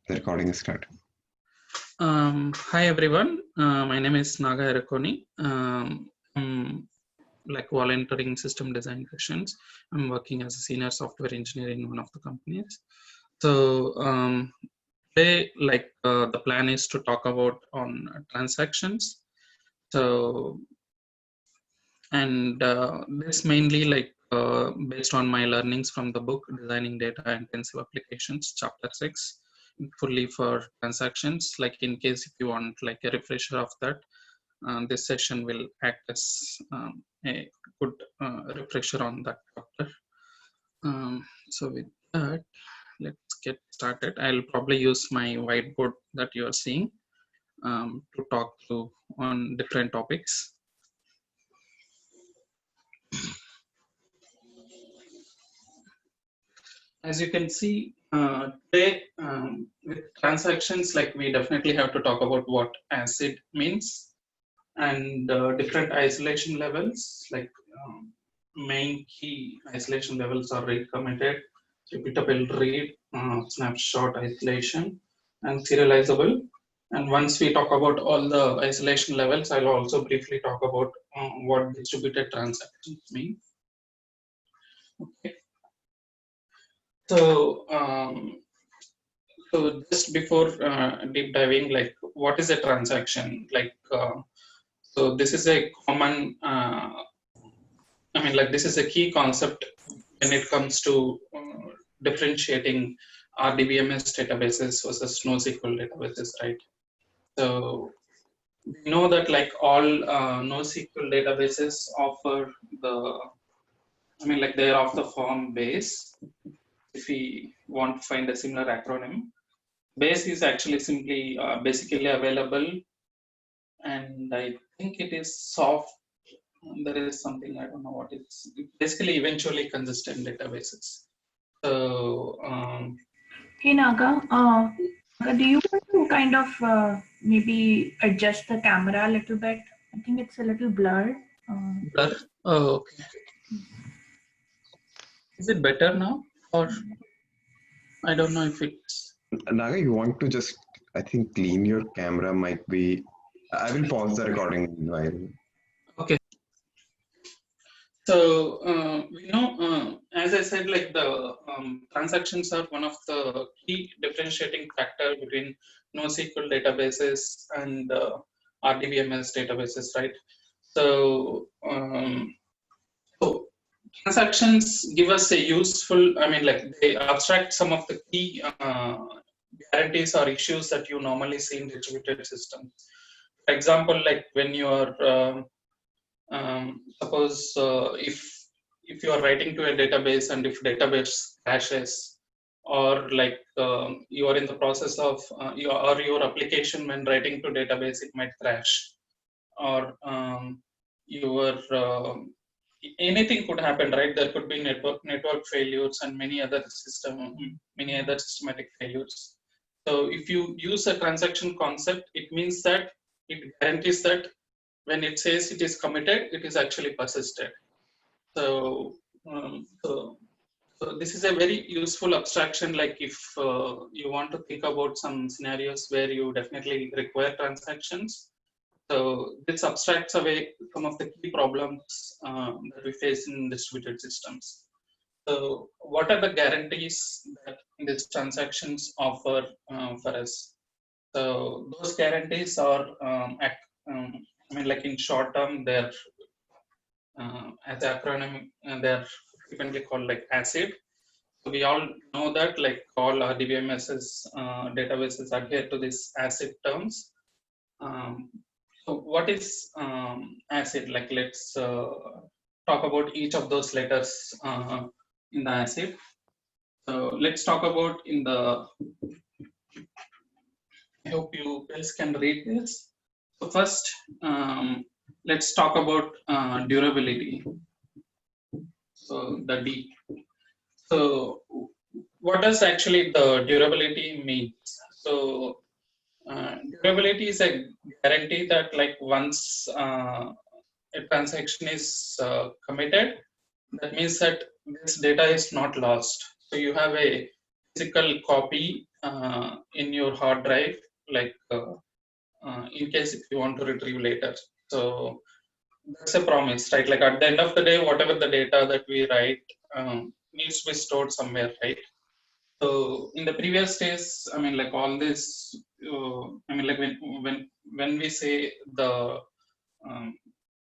The recording is started. Hi everyone, my name is Naga Erakoni. I'm like volunteering system design sessions. I'm working as a senior software engineer in one of the companies. So today, the plan is to talk about on transactions. So and this mainly based on my learnings from the book Designing Data Intensive Applications, Chapter 6, fully for transactions. Like in case if you want like a refresher of that, this session will act as a good refresher on that chapter. So with that, let's get started. I'll probably use my whiteboard that you are seeing to talk through on different topics. As you can see today, with transactions, like we definitely have to talk about what ACID means and different isolation levels. Like main key isolation levels are read committed, repeatable read, snapshot isolation, and serializable. And once we talk about all the isolation levels, I'll also briefly talk about what distributed transactions mean. Okay. So, so just before deep diving, like what is a transaction? So this is a common, this is a key concept when it comes to differentiating RDBMS databases versus NoSQL databases, right? So we know that like all NoSQL databases offer they are of the form base. If we want to find a similar acronym, base is actually simply basically available, and I think it is soft. There is something, I don't know what it is. Basically, eventually consistent databases. So, hey Naga, do you want to kind of maybe adjust the camera a little bit? I think it's a little blurred. Blur? Oh, okay. Is it better now, or I don't know if it's. Naga, you want to just, I think, clean your camera might be. I will pause the recording while. Okay. So we know, as I said, like the transactions are one of the key differentiating factor between NoSQL databases and RDBMS databases, right? So, transactions give us a useful. They abstract some of the key guarantees or issues that you normally see in distributed systems. For example, like when you are suppose if you are writing to a database and if database crashes, or like you are in the process of your application when writing to database, it might crash, or your anything could happen, right? There could be network failures and many other systematic failures. So if you use a transaction concept, it means that it guarantees that when it says it is committed, it is actually persisted. So, so this is a very useful abstraction. Like if you want to think about some scenarios where you definitely require transactions, so this abstracts away some of the key problems that we face in distributed systems. So what are the guarantees that these transactions offer for us? So those guarantees are, in short term, they're as acronym, they're frequently called like ACID. So we all know that like all RDBMS databases adhere to this ACID terms. So what is ACID? Like let's talk about each of those letters in the ACID. So let's talk about in the. I hope you guys can read this. So first, let's talk about durability. So the D. So what does actually the durability mean? So durability is a guarantee that like once a transaction is committed, that means that this data is not lost. So you have a physical copy in your hard drive, like in case if you want to retrieve later. So that's a promise, right? Like at the end of the day, whatever the data that we write needs to be stored somewhere, right? So in the previous days, I mean, like all this, I mean, like when we say the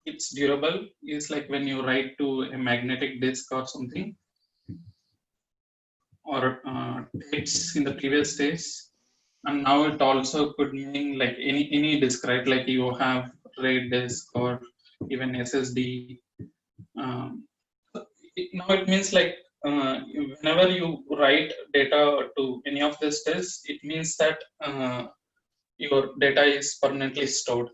it's durable, is like when you write to a magnetic disk or something, or tapes in the previous days, and now it also could mean like any disk, right? Like you have RAID disk or even SSD. Now it means like whenever you write data to any of these disks, it means that your data is permanently stored.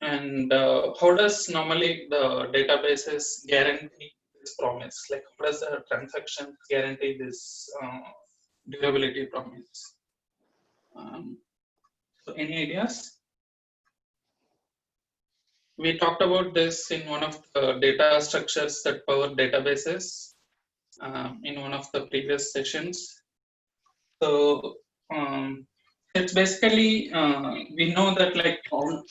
And how does normally the databases guarantee this promise? Like how does the transaction guarantee this durability promise? So any ideas? We talked about this in one of the data structures that power databases in one of the previous sessions. So it's basically we know that like all.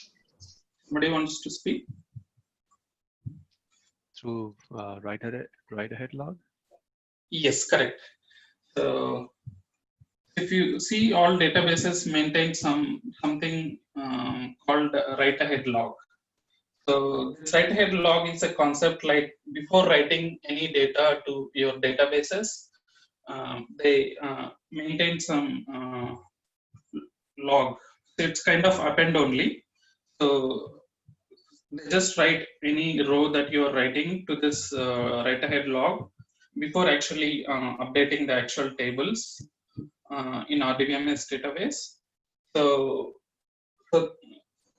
Somebody wants to speak? Through write ahead log? Yes, correct. So if you see, all databases maintain something called write ahead log. So this write ahead log is a concept like before writing any data to your databases, they maintain some log. So it's kind of append only. So they just write any row that you are writing to this write ahead log before actually updating the actual tables in RDBMS database. So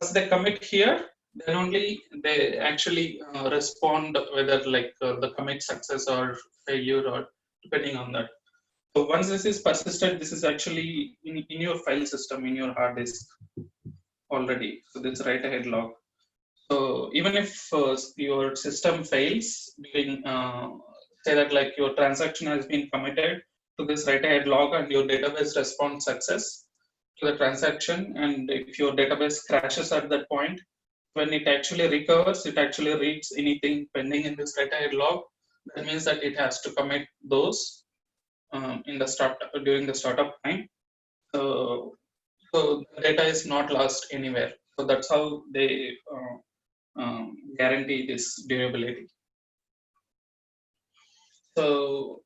as they commit here, then only they actually respond whether like the commit success or failure or depending on that. So once this is persisted, this is actually in your file system, in your hard disk already. So this write ahead log. So even if your system fails during, say that like your transaction has been committed to this write ahead log and your database responds success to the transaction, and if your database crashes at that point, when it actually recovers, it actually reads anything pending in this write ahead log. That means that it has to commit those in the start during the startup time. So the data is not lost anywhere. So that's how they guarantee this durability. So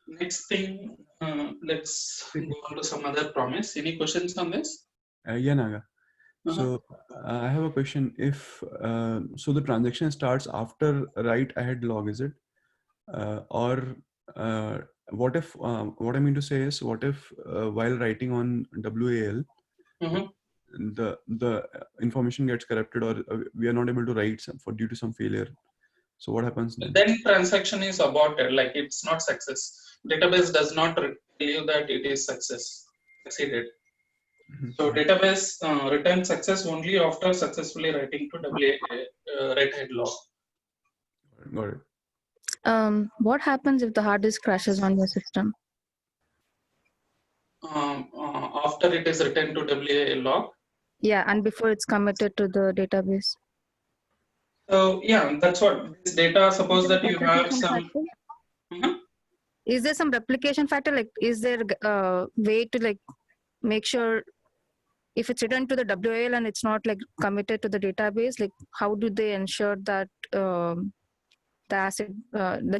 next thing, let's go on to some other promise. Any questions on this? Yeah, Naga. So I have a question. If so, the transaction starts after write ahead log, is it? Or what if what I mean to say is, what if while writing on WAL, the information gets corrupted, or we are not able to write due to some failure? So what happens then? Then transaction is aborted, like it's not success. Database does not tell you that it is succeeded. So database returns success only after successfully writing to write ahead log. Got it. What happens if the hard disk crashes on your system? After it is written to WAL log? Yeah, and before it's committed to the database. So yeah, that's what this data. Suppose that you have some. Is there some replication factor? Like, is there a way to like make sure if it's written to the WAL and it's not like committed to the database? Like, how do they ensure that the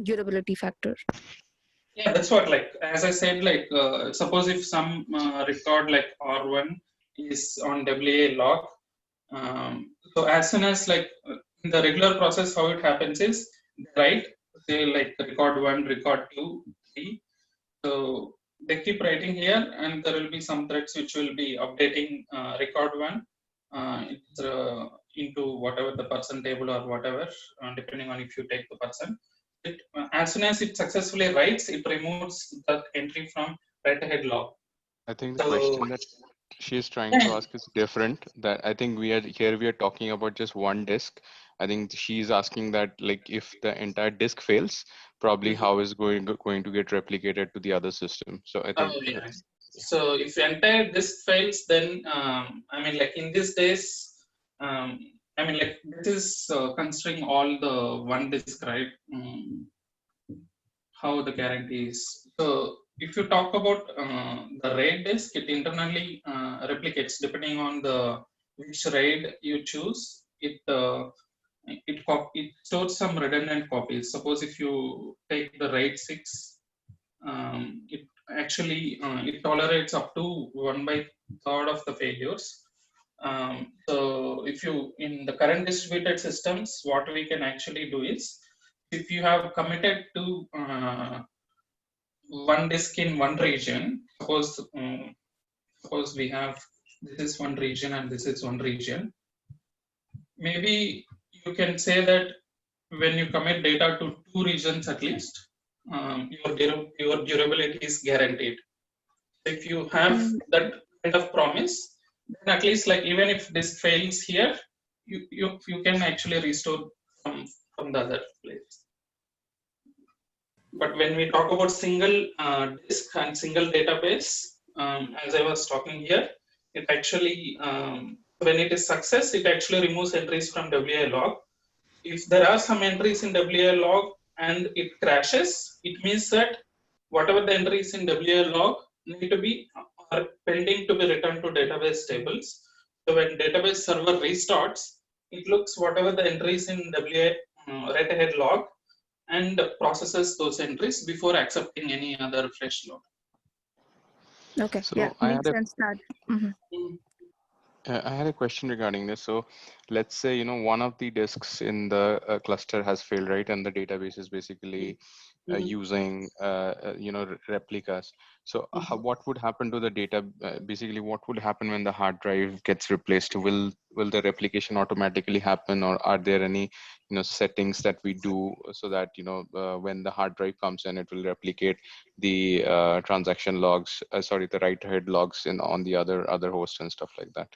durability factor? Yeah, that's what, like, as I said, like, suppose if some record like R1 is on WA log, so as soon as, like, in the regular process, how it happens is, right, say, like, record 1, record 2, 3, so they keep writing here, and there will be some threads which will be updating record 1 into whatever the person table or whatever, depending on if you take the person. As soon as it successfully writes, it removes the entry from write ahead log. I think the question that she's trying to ask is different. That I think we are talking about just one disk. I think she's asking that, like, if the entire disk fails, probably how is going to get replicated to the other system. So I think So if entire disk fails, then I mean, like in these days, I mean, like this is considering all the one disk, right? How the guarantee is. So if you talk about the RAID disk, it internally replicates depending on the which RAID you choose. It stores some redundant copies. Suppose if you take the RAID 6, it actually it tolerates up to 1/3 of the failures. So if you in the current distributed systems, what we can actually do is, if you have committed to one disk in one region, suppose we have this is one region and this is one region, maybe you can say that when you commit data to two regions at least, your durability is guaranteed. If you have that kind of promise, then at least like even if this fails here, you can actually restore from the other place. But when we talk about single disk and single database, as I was talking here, it actually when it is success, it actually removes entries from WA log. If there are some entries in WA log and it crashes, it means that whatever the entries in WA log need to be are pending to be returned to database tables. So when database server restarts, it looks whatever the entries in WA write ahead log and processes those entries before accepting any other fresh load. Okay. So Yeah, I makes had a sense that. Mhm. I had a question regarding this. So let's say, you know, one of the disks in the cluster has failed, right? And the database is basically using, you know, replicas. So what would happen to the data? Basically, what would happen when the hard drive gets replaced? Will the replication automatically happen, or are there any, you know, settings that we do so that, you know, when the hard drive comes in, it will replicate the transaction logs, sorry, the write ahead logs on the other host and stuff like that?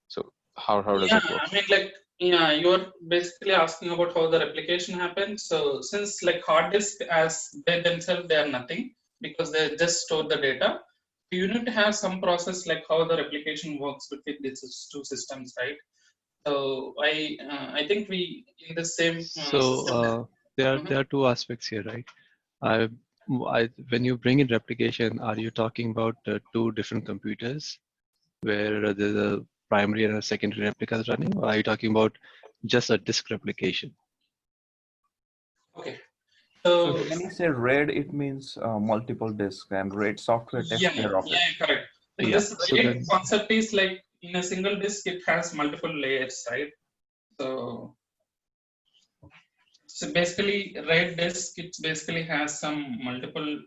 So how does it work? I mean, like, yeah, you're basically asking about how the replication happens. So since like hard disk as they themselves, they are nothing because they just store the data. You need to have some process like how the replication works between these two systems, right? So I think we in the same system. There are two aspects here, right? When you bring in replication, are you talking about two different computers where there's a primary and a secondary replicas running, or are you talking about just a disk replication? Okay. So when you say RAID, it means multiple disks, and RAID software takes care of it. Yeah, correct. So Yeah. this RAID concept is like in a single disk, it has multiple layers, right? So basically, RAID disk, it basically has some multiple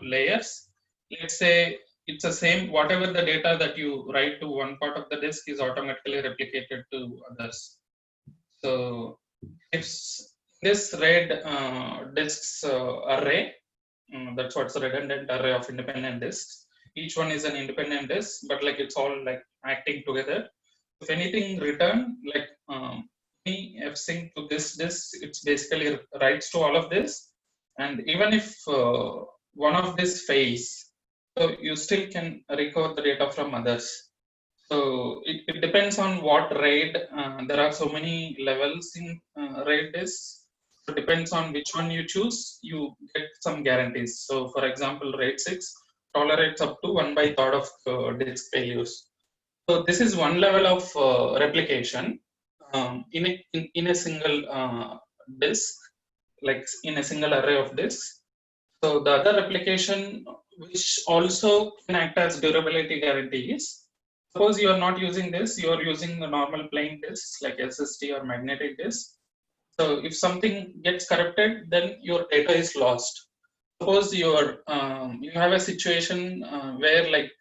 layers. Let's say it's the same, whatever the data that you write to one part of the disk is automatically replicated to others. So if this RAID disks array, that's what's a redundant array of independent disks. Each one is an independent disk, but like it's all like acting together. If anything return, like any fsync to this disk, it's basically writes to all of this. And even if one of this fails, so you still can recover the data from others. So it depends on what RAID. There are so many levels in RAID disk. So it depends on which one you choose, you get some guarantees. So for example, RAID 6 tolerates up to 1/3 of disk failures. So this is one level of replication in a single disk, like in a single array of disks. So the other replication, which also can act as durability guarantees. Suppose you are not using this, you are using a normal plain disk like SSD or magnetic disk. So if something gets corrupted, then your data is lost. Suppose you have a situation where like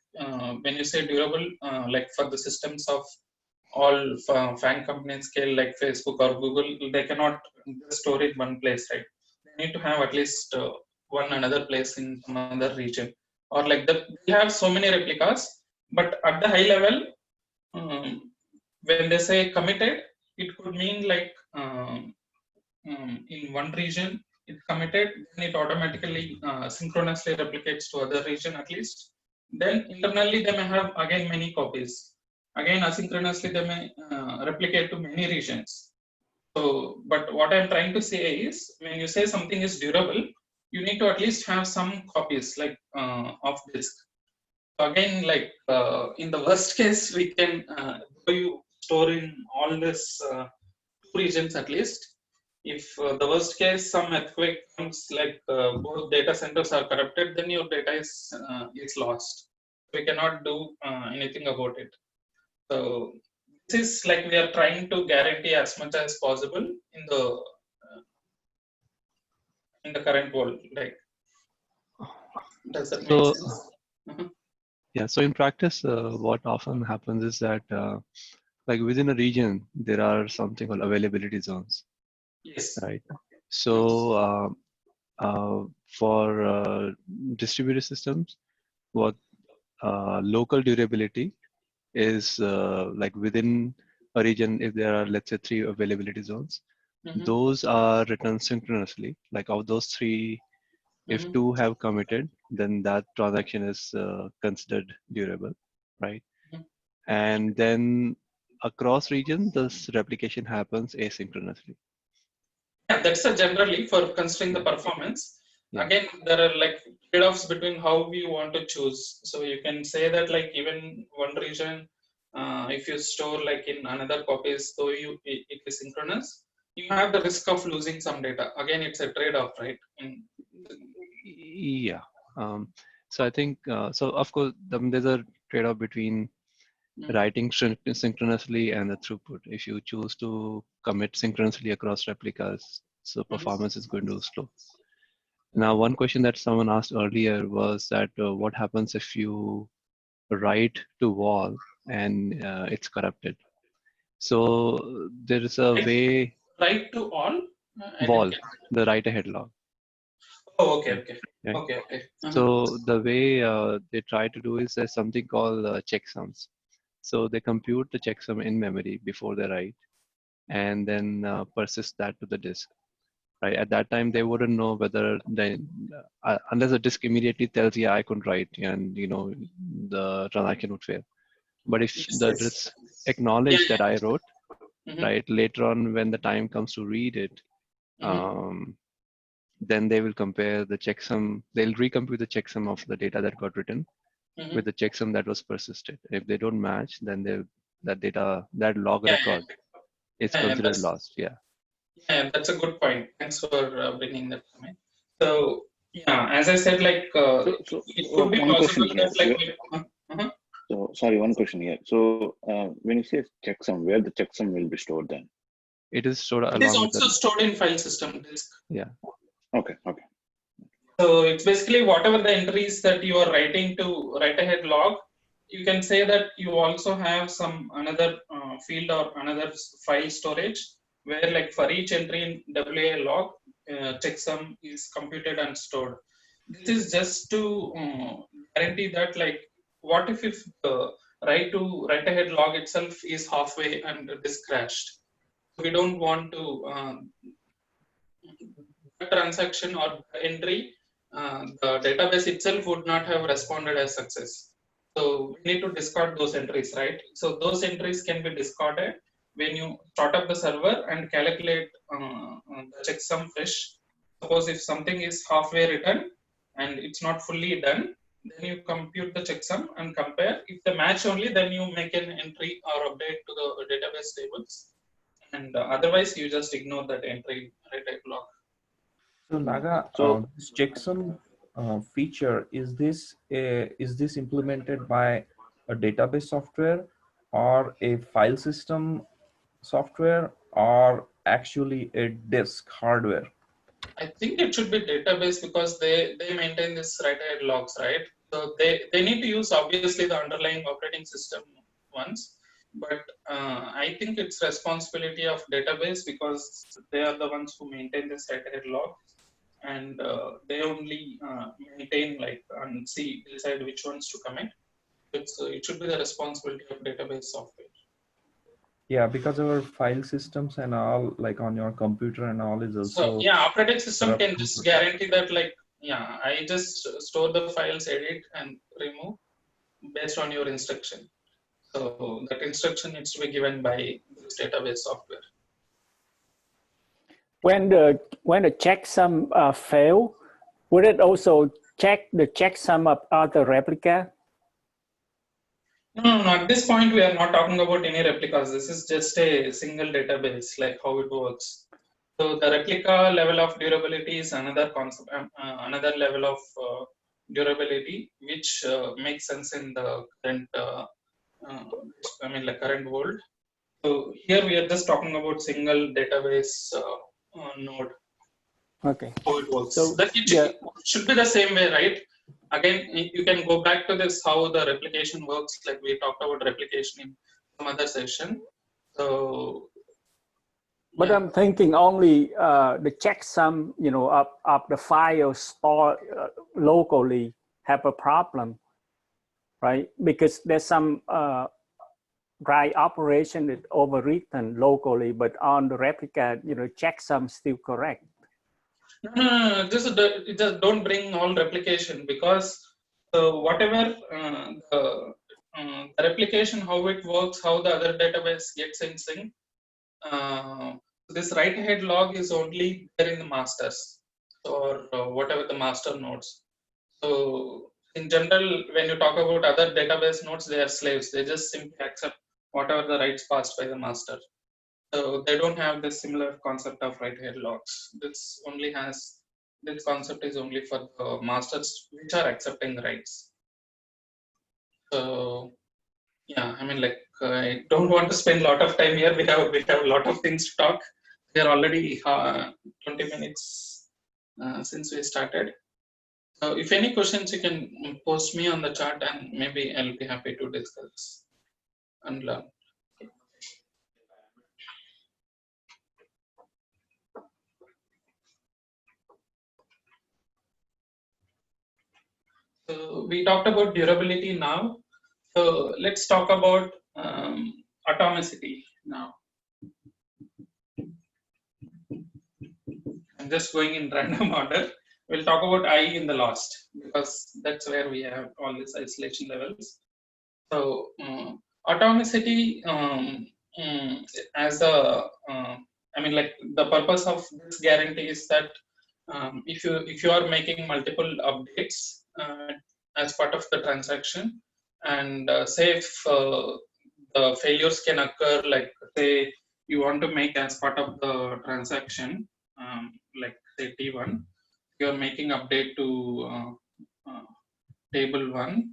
when you say durable, like for the systems of all fan company scale like Facebook or Google, they cannot store it one place, right? They need to have at least one another place in some other region, or like that. We have so many replicas, but at the high level, when they say committed, it could mean like in one region it's committed, then it automatically synchronously replicates to other region at least. Then internally they may have again many copies. Again asynchronously they may replicate to many regions. So, but what I'm trying to say is, when you say something is durable, you need to at least have some copies like of disk. Again, like in the worst case, we can you store in all this two regions at least. If the worst case, some earthquake comes, like both data centers are corrupted, then your data is lost. We cannot do anything about it. So this is like we are trying to guarantee as much as possible in the current world. Like, does that make sense? Yeah. So in practice, what often happens is that like within a region, there are something called availability zones. Yes. Right. So for distributed systems, what local durability is like within a region, if there are, let's say, 3 availability zones, those are written synchronously. Like of those 3, if 2 have committed, then that transaction is considered durable, right? And then across region, this replication happens asynchronously. Yeah, that's generally for considering the performance. Yeah. Again, there are like trade-offs between how we want to choose. So you can say that like even one region, if you store like in another copies, though it is synchronous, you have the risk of losing some data. Again, it's a trade-off, right? Yeah. So I think so. Of course, there's a trade-off between writing synchronously and the throughput. If you choose to commit synchronously across replicas, so performance is going to slow. Now, one question that someone asked earlier was that what happens if you write to wall and it's corrupted? So there is a way. Write to all? Wall, the write-ahead log. Oh, okay, okay. Right? Okay, okay. So the way they try to do is there's something called checksums. So they compute the checksum in memory before they write, and then persist that to the disk. Right. At that time, they wouldn't know whether unless the disk immediately tells, yeah, I couldn't write, and the transaction would fail. But if the disk acknowledge that I wrote, right, later on when the time comes to read it, then they will compare the checksum. They'll recompute the checksum of the data that got written with the checksum that was persisted. If they don't match, then that data, that log record, is considered lost. Yeah. Yeah, that's a good point. Thanks for bringing that to me. So yeah, as I said, like it could be possible that like. So sorry, one question here. So when you say checksum, where the checksum will be stored then? It is stored along. It is also stored in file system disk. Yeah. Okay. Okay. So it's basically whatever the entries that you are writing to write-ahead log, you can say that you also have some another field or another file storage where like for each entry in WA log, checksum is computed and stored. This is just to guarantee that like what if the write-ahead log itself is halfway and disk crashed. We don't want to transaction or entry, the database itself would not have responded as success. So we need to discard those entries, right? So those entries can be discarded when you start up the server and calculate the checksum fresh. Suppose if something is halfway written and it's not fully done, then you compute the checksum and compare. If they match only, then you make an entry or update to the database tables. And otherwise, you just ignore that entry write-ahead log. So Naga, this checksum feature, is this implemented by a database software or a file system software or actually a disk hardware? I think it should be database because they maintain this write-ahead logs, right? So they need to use obviously the underlying operating system ones, but I think it's responsibility of database because they are the ones who maintain this write-ahead log, and they only maintain like and decide which ones to commit. It should be the responsibility of database software. Yeah, because our file systems and all, like on your computer and all, is also. So yeah, operating system can just guarantee that like, yeah, I just store the files, edit and remove, based on your instruction. So that instruction needs to be given by this database software. When the checksum fail, would it also check the checksum of other replica? No, at this point we are not talking about any replicas. This is just a single database, like how it works. So the replica level of durability is another concept, another level of durability, which makes sense in the current, current world. So here we are just talking about single database node. Okay. How it works. So that it should be the same way, right? Again, you can go back to this, how the replication works, like we talked about replication in some other session. So, but I'm thinking only the checksum, of the file stored locally have a problem, right? Because there's some write operation that overwritten locally, but on the replica, checksum still correct. No. Just don't bring all replication, because whatever the replication, how it works, how the other database gets in sync. This write ahead log is only there in the masters, or whatever the master nodes. So in general, when you talk about other database nodes, they are slaves. They just simply accept whatever the writes passed by the master. So they don't have this similar concept of write ahead logs. This concept is only for the masters which are accepting the writes. So yeah, I don't want to spend a lot of time here. We have a lot of things to talk. We are already 20 minutes since we started. So if any questions, you can post me on the chat, and maybe I'll be happy to discuss and learn. So we talked about durability now. So let's talk about atomicity now. I'm just going in random order. We'll talk about I in the last, because that's where we have all these isolation levels. So atomicity, as the the purpose of this guarantee is that if you are making multiple updates as part of the transaction, and say if the failures can occur, like say you want to make as part of the transaction, like say T1, you're making update to table 1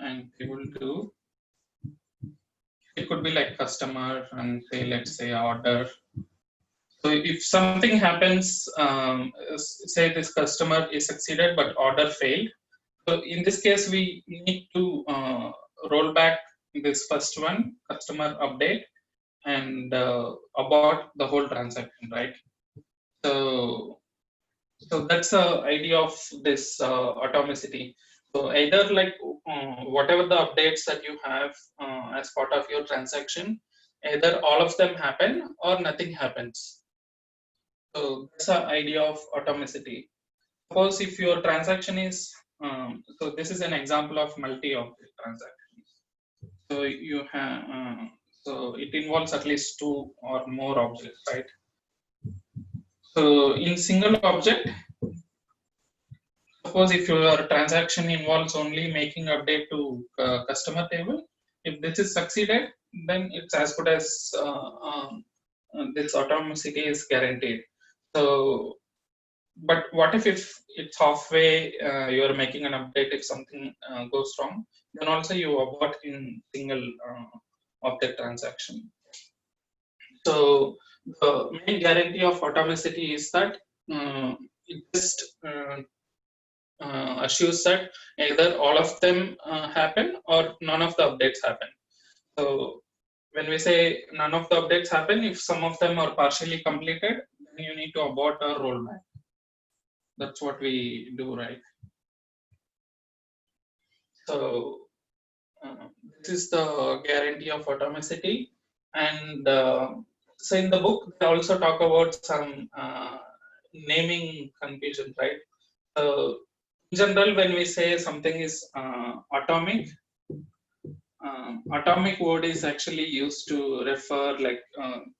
and table 2. It could be like customer and say, let's say order. So if something happens, say this customer is succeeded but order failed. So in this case, we need to roll back this first one, customer update, and abort the whole transaction, right? So that's the idea of this atomicity. So either like whatever the updates that you have as part of your transaction, either all of them happen or nothing happens. So that's the idea of atomicity. Suppose if your transaction is, so this is an example of multi-object transactions. So you have, so it involves at least 2 or more objects, right? So in single object, suppose if your transaction involves only making update to customer table, if this is succeeded, then it's as good as this atomicity is guaranteed. So, but what if it's halfway, you're making an update, if something goes wrong, then also you abort in single object transaction. So the main guarantee of atomicity is that it just assures that either all of them happen or none of the updates happen. So when we say none of the updates happen, if some of them are partially completed, then you need to abort or roll back. That's what we do, right? So this is the guarantee of atomicity. And so in the book, they also talk about some naming confusion, right? In general, when we say something is atomic, atomic word is actually used to refer like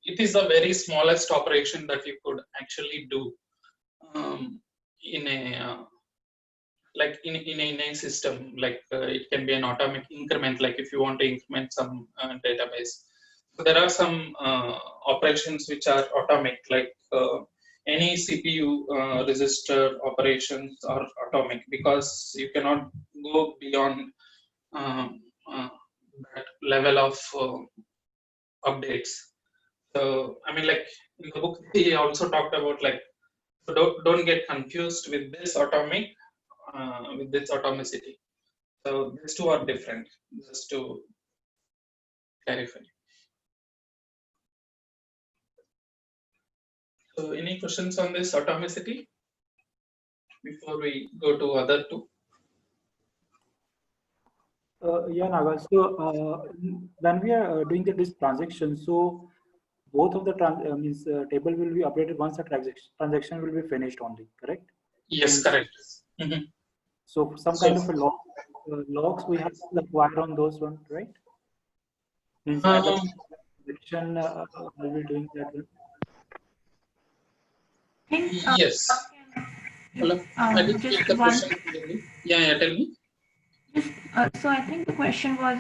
it is the very smallest operation that you could actually do in a like in a system. Like it can be an atomic increment, like if you want to increment some database. So there are some operations which are atomic, like any CPU register operations are atomic because you cannot go beyond that level of updates. So I mean, like in the book, he also talked about like, so don't get confused with this atomic with this atomicity. So these two are different, just to clarify. So any questions on this atomicity before we go to other two? Yeah, Naga. So when we are doing this transaction, so both of the table will be updated once the transaction will be finished only, correct? Yes, correct. Mm-hmm. So some kind of a log, logs we have to acquire on those ones, right? Means transaction will be doing that one. Yes. Hello. I didn't get the question. Yeah, tell me. So I think the question was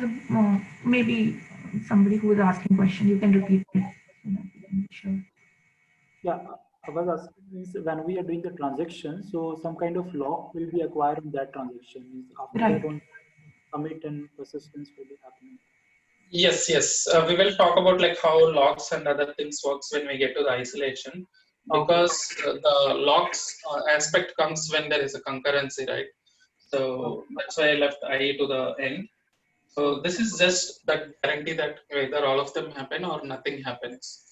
maybe somebody who was asking question. You can repeat it. Sure. Yeah, I was asking when we are doing the transaction, so some kind of lock will be acquired on that transaction. After that, on commit and persistence will be happening. Yes. We will talk about like how logs and other things works when we get to the isolation, because the logs aspect comes when there is a concurrency, right? So that's why I left IE to the end. So this is just that guarantee that either all of them happen or nothing happens.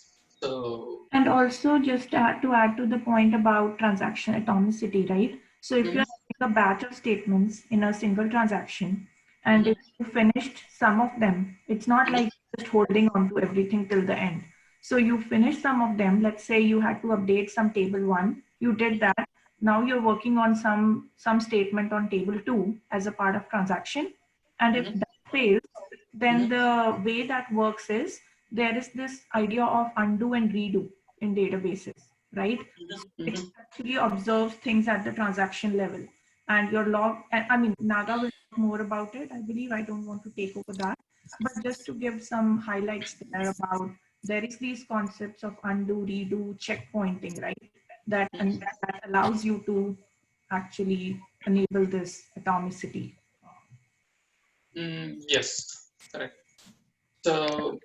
So and also just to add to the point about transaction atomicity, right? So if you're having a batch of statements in a single transaction, and if you finished some of them, it's not like just holding on to everything till the end. So you finish some of them. Let's say you had to update some table 1. You did that. Now you're working on some statement on table 2 as a part of transaction. And if that fails, then the way that works is there is this idea of undo and redo in databases, right? It actually observes things at the transaction level. And your log, I mean, Naga will talk more about it. I believe I don't want to take over that. But just to give some highlights there about, there is these concepts of undo, redo, checkpointing, right? That allows you to actually enable this atomicity. Yes, correct. So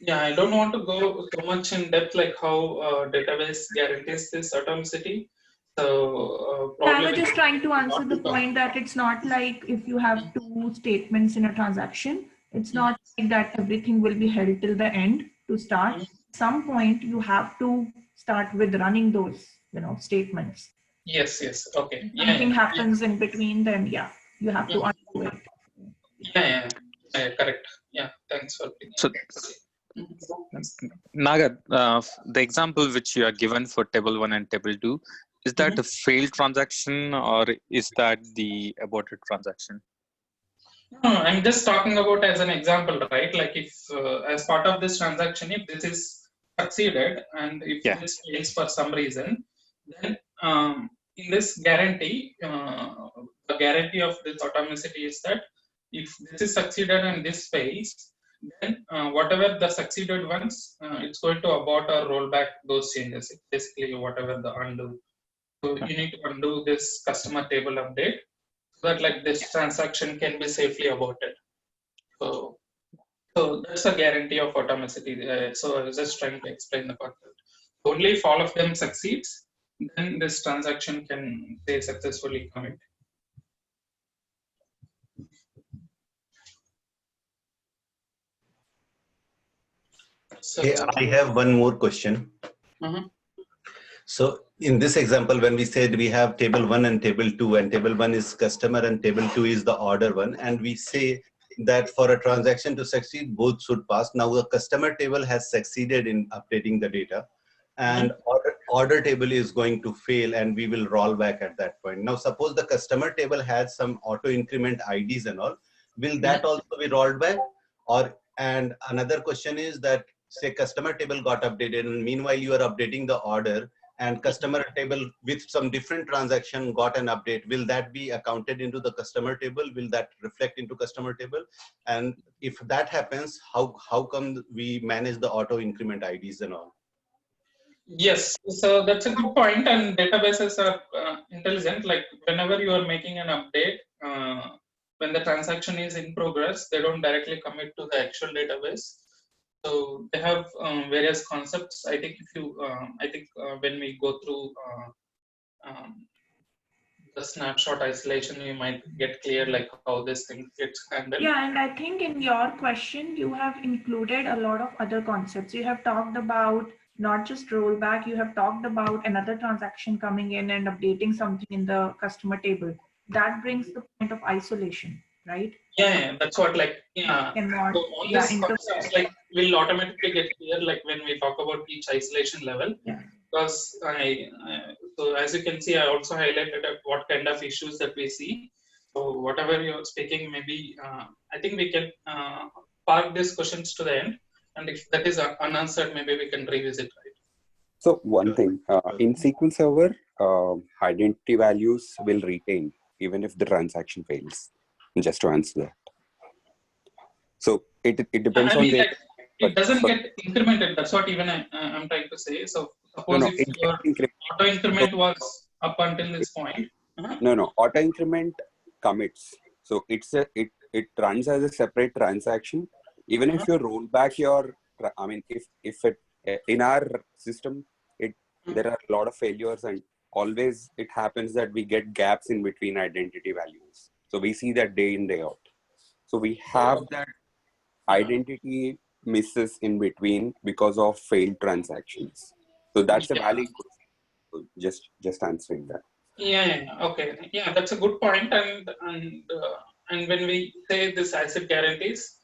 yeah, I don't want to go so much in depth like how database guarantees this atomicity. So I was just trying to answer the point that it's not like if you have 2 statements in a transaction, it's not like that everything will be held till the end to start. At some point you have to start with running those, statements. Yes. Okay. Something happens in between, then you have to undo it. Yeah, correct. Yeah, thanks for so Naga, the example which you are given for table 1 and table 2, is that a failed transaction or is that the aborted transaction? No, I'm just talking about as an example, right? Like if as part of this transaction, if this is succeeded and if this fails for some reason, then in this guarantee, the guarantee of this atomicity is that if this is succeeded and this fails, then whatever the succeeded ones, it's going to abort or roll back those changes. It's basically whatever the undo. So you need to undo this customer table update so that like this transaction can be safely aborted. So that's a guarantee of atomicity. So I was just trying to explain the concept. Only if all of them succeeds, then this transaction can say successfully commit. So, I have one more question. So in this example, when we said we have table 1 and table 2, and table 1 is customer and table 2 is the order one, and we say that for a transaction to succeed, both should pass. Now the customer table has succeeded in updating the data, and order table is going to fail, and we will roll back at that point. Now suppose the customer table has some auto increment IDs and all, will that also be rolled back? Or, and another question is that, say customer table got updated and meanwhile you are updating the order, and customer table with some different transaction got an update, will that be accounted into the customer table? Will that reflect into customer table? And if that happens, how come we manage the auto increment IDs and all? Yes, so that's a good point, and databases are intelligent. Like whenever you are making an update, when the transaction is in progress, they don't directly commit to the actual database. So they have various concepts. I think if you, when we go through the snapshot isolation, you might get clear like how this thing gets handled. Yeah, and I think in your question, you have included a lot of other concepts. You have talked about not just rollback, you have talked about another transaction coming in and updating something in the customer table. That brings the point of isolation, right? Yeah, that's what like, yeah. Cannot, So all yeah, these concepts like will automatically get clear like when we talk about each isolation level. Yeah. Because so as you can see, I also highlighted what kind of issues that we see. So whatever you're speaking, maybe I think we can park these questions to the end, and if that is unanswered, maybe we can revisit. Right? So one thing in SQL Server, identity values will retain even if the transaction fails. Just to answer that. So it depends on the. Like, it doesn't get incremented. That's what even I'm trying to say. So suppose if your auto increment was up until this point. No, auto increment commits. So it runs as a separate transaction. Even if you roll back your, I mean, if it in our system, there are a lot of failures, and always it happens that we get gaps in between identity values. So we see that day in, day out. So we have that identity misses in between because of failed transactions. So that's a valid question. Just answering that. Yeah, okay. Yeah, that's a good point. And when we say this ACID guarantees,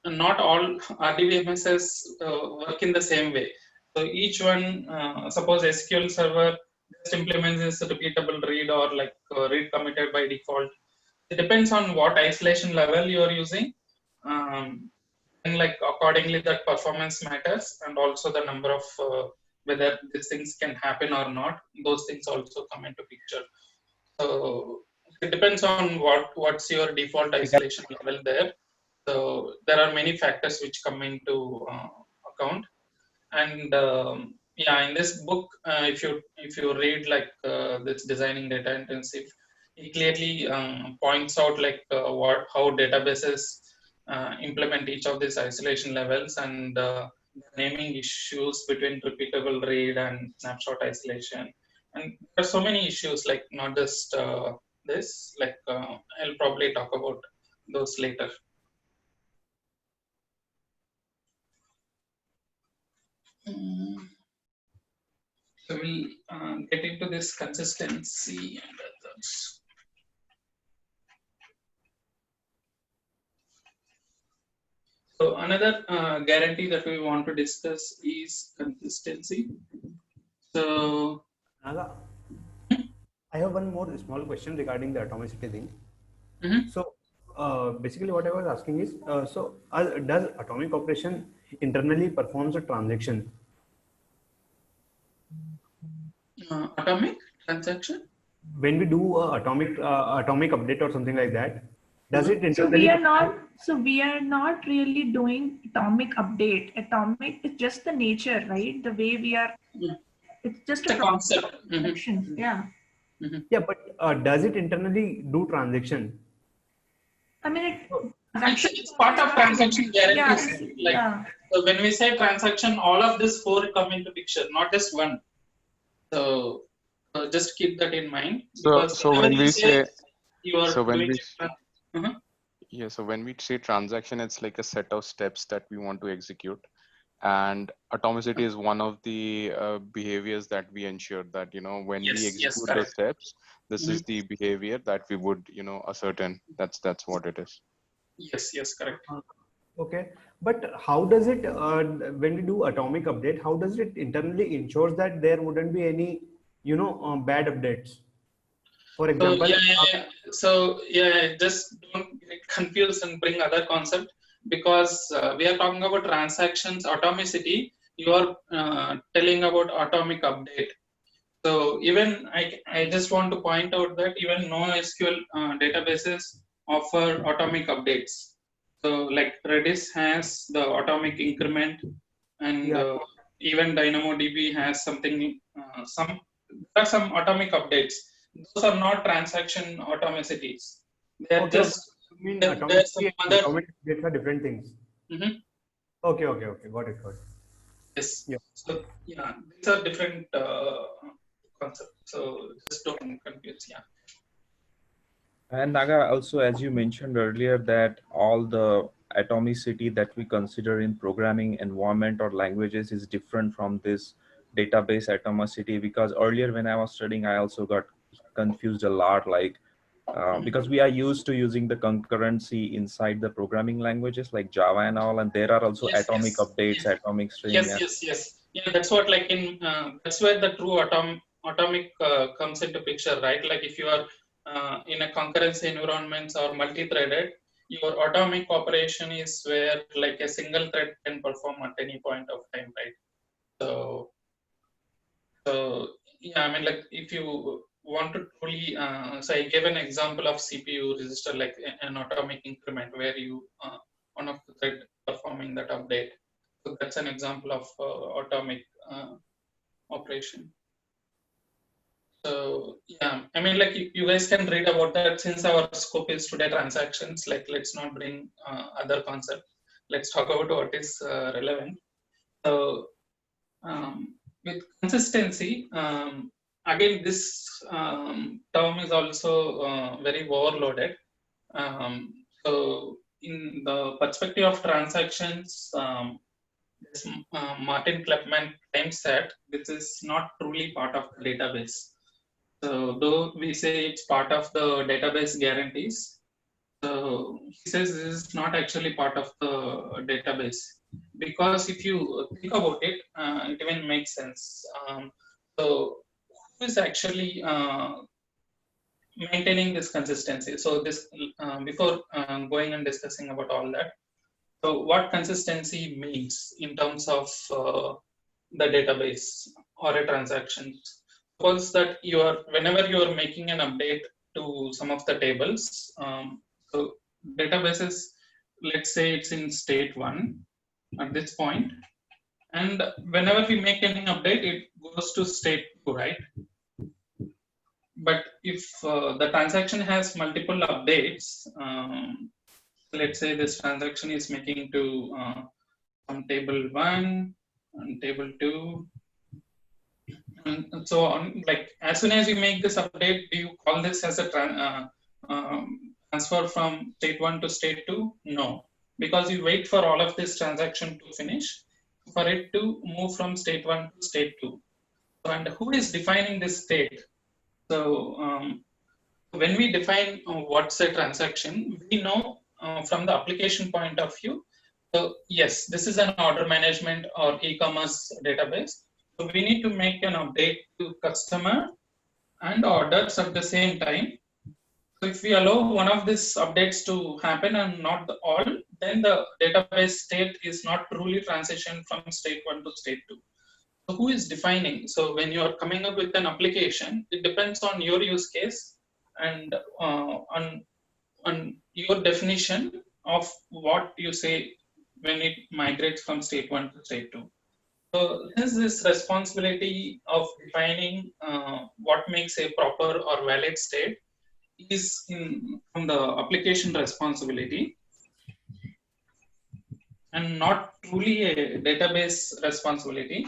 not all RDBMSs work in the same way. So each one, suppose SQL Server just implements this repeatable read or like read committed by default. It depends on what isolation level you are using, and like accordingly that performance matters, and also the number of whether these things can happen or not. Those things also come into picture. So it depends on what's your default isolation level there. So there are many factors which come into account, and yeah, in this book, if you read like this Designing Data Intensive, he clearly points out like how databases implement each of these isolation levels, and naming issues between repeatable read and snapshot isolation. And there are so many issues, like not just this, like I'll probably talk about those later. So we'll get into this consistency and others. So another guarantee that we want to discuss is consistency. So I have one more small question regarding the atomicity thing. So basically what I was asking is, does atomic operation internally performs a transaction? Atomic transaction? When we do atomic update or something like that, does it internally? We are not really doing atomic update. Atomic is just the nature, right? The way we are. It's just a concept. Yeah. Yeah, but does it internally do transaction? I mean, it's part of transaction guarantees. So when we say transaction, all of this four come into picture, not just one. So just keep that in mind. So when we say, so when we say transaction, it's like a set of steps that we want to execute, and atomicity is one of the behaviors that we ensure that when we execute the steps, this is the behavior that we would ascertain. That's what it is. Yes, correct. Okay, but how does it when we do atomic update, how does it internally ensures that there wouldn't be any bad updates? For example, so just don't get confused and bring other concept, because we are talking about transactions atomicity. You are telling about atomic update. So even I just want to point out that even NoSQL databases offer atomic updates. So like Redis has the atomic increment, and even DynamoDB has something. There are some atomic updates. Those are not transaction atomicities. They are just. I mean, there's some other. Atomic updates are different things. Okay. Got it. Yes. Yeah. So yeah, these are different concepts. So just don't confuse. Yeah. And Naga, also, as you mentioned earlier, that all the atomicity that we consider in programming environment or languages is different from this database atomicity, because earlier when I was studying, I also got confused a lot, like because we are used to using the concurrency inside the programming languages like Java and all, and there are also atomic updates, atomic string. Yes. Yeah, that's what like in that's where the true atomic comes into picture, right? Like if you are in a concurrency environments or multi-threaded, your atomic operation is where like a single thread can perform at any point of time, right? So yeah, I mean, like if you want to truly, so I gave an example of CPU register, like an atomic increment where you one of the thread performing that update. So that's an example of atomic operation. So yeah, I mean, like you guys can read about that. Since our scope is today transactions, like let's not bring other concepts. Let's talk about what is relevant. So with consistency, again, this term is also very overloaded. So in the perspective of transactions, Martin Kleppmann claims that this is not truly part of the database. So though we say it's part of the database guarantees, so he says this is not actually part of the database, because if you think about it, it even makes sense. So who is actually maintaining this consistency? So this before going and discussing about all that, so what consistency means in terms of the database or a transaction? Suppose that whenever you are making an update to some of the tables, so databases, let's say it's in state 1 at this point, and whenever we make any update, it goes to state 2, right? But if the transaction has multiple updates, let's say this transaction is making to from table 1 and table 2 and so on, like as soon as you make this update, do you call this as a transfer from state 1 to state 2? No, because you wait for all of this transaction to finish for it to move from state 1 to state 2. So, and who is defining this state? So when we define what's a transaction, we know from the application point of view. So yes, this is an order management or e-commerce database. So we need to make an update to customer and orders at the same time. So if we allow one of these updates to happen and not all, then the database state is not truly transitioned from state 1 to state 2. So who is defining? So when you are coming up with an application, it depends on your use case and on your definition of what you say when it migrates from state 1 to state 2. So there's this responsibility of defining what makes a proper or valid state is from the application responsibility and not truly a database responsibility.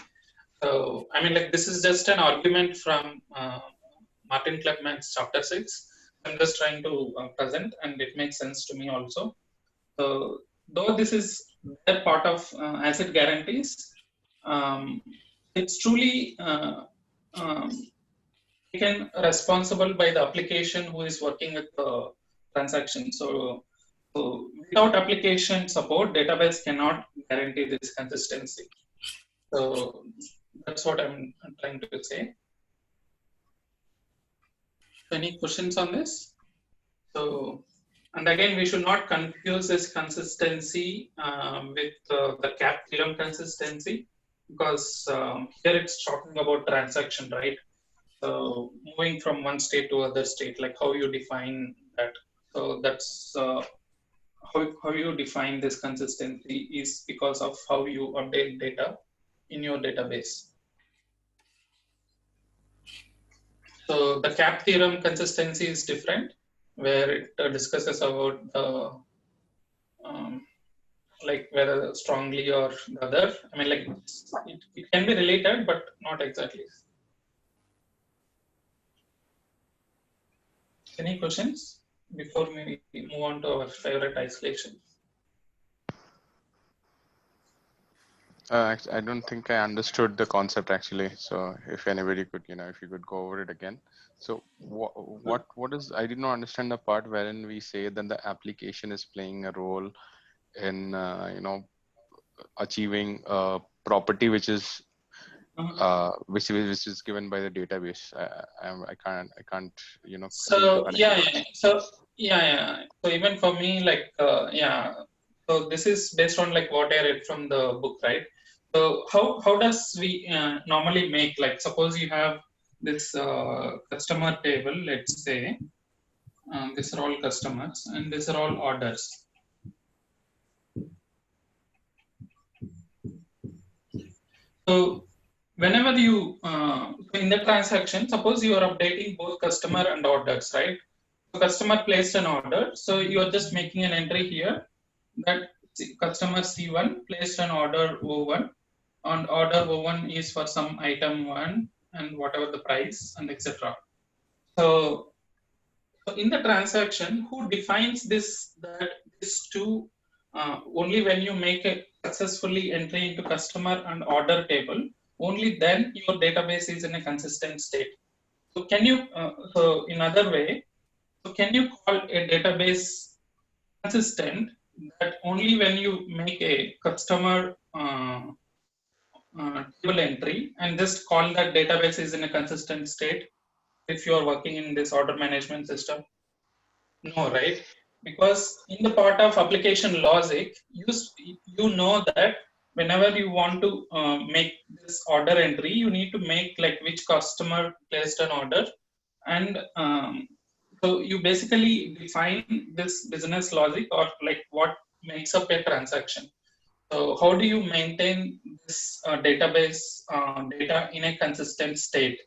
So, I mean, like this is just an argument from Martin Kleppmann's chapter 6. I'm just trying to present, and it makes sense to me also. So, though this is that part of asset guarantees, it's truly taken responsible by the application who is working with the transaction. So without application support, database cannot guarantee this consistency. So that's what I'm trying to say. Any questions on this? So, and again, we should not confuse this consistency with the CAP theorem consistency, because here it's talking about transaction, right? So moving from one state to other state, like how you define that. So that's how you define this consistency is because of how you update data in your database. So the CAP theorem consistency is different, where it discusses about the like whether strongly or the other. I mean, like it can be related, but not exactly. Any questions before we move on to our favorite isolation? I don't think I understood the concept actually. So if anybody could, if you could go over it again. So what is, I did not understand the part wherein we say that the application is playing a role in, achieving a property which is, which is given by the database. I can't, So so even for me, like so this is based on like what I read from the book, right? So how does we normally make, like, suppose you have this customer table, let's say these are all customers and these are all orders. So whenever you in the transaction, suppose you are updating both customer and orders, right? So customer placed an order, so you are just making an entry here that customer C1 placed an order O1, and order O1 is for some item 1 and whatever the price and etc. So in the transaction, who defines this, that this two only when you make a successfully entry into customer and order table, only then your database is in a consistent state. So can you, so in other way, so can you call a database consistent that only when you make a customer table entry and just call that database is in a consistent state if you are working in this order management system? No, right? Because in the part of application logic, you know that whenever you want to make this order entry, you need to make like which customer placed an order, and so you basically define this business logic or like what makes up a transaction. So how do you maintain this database data in a consistent state?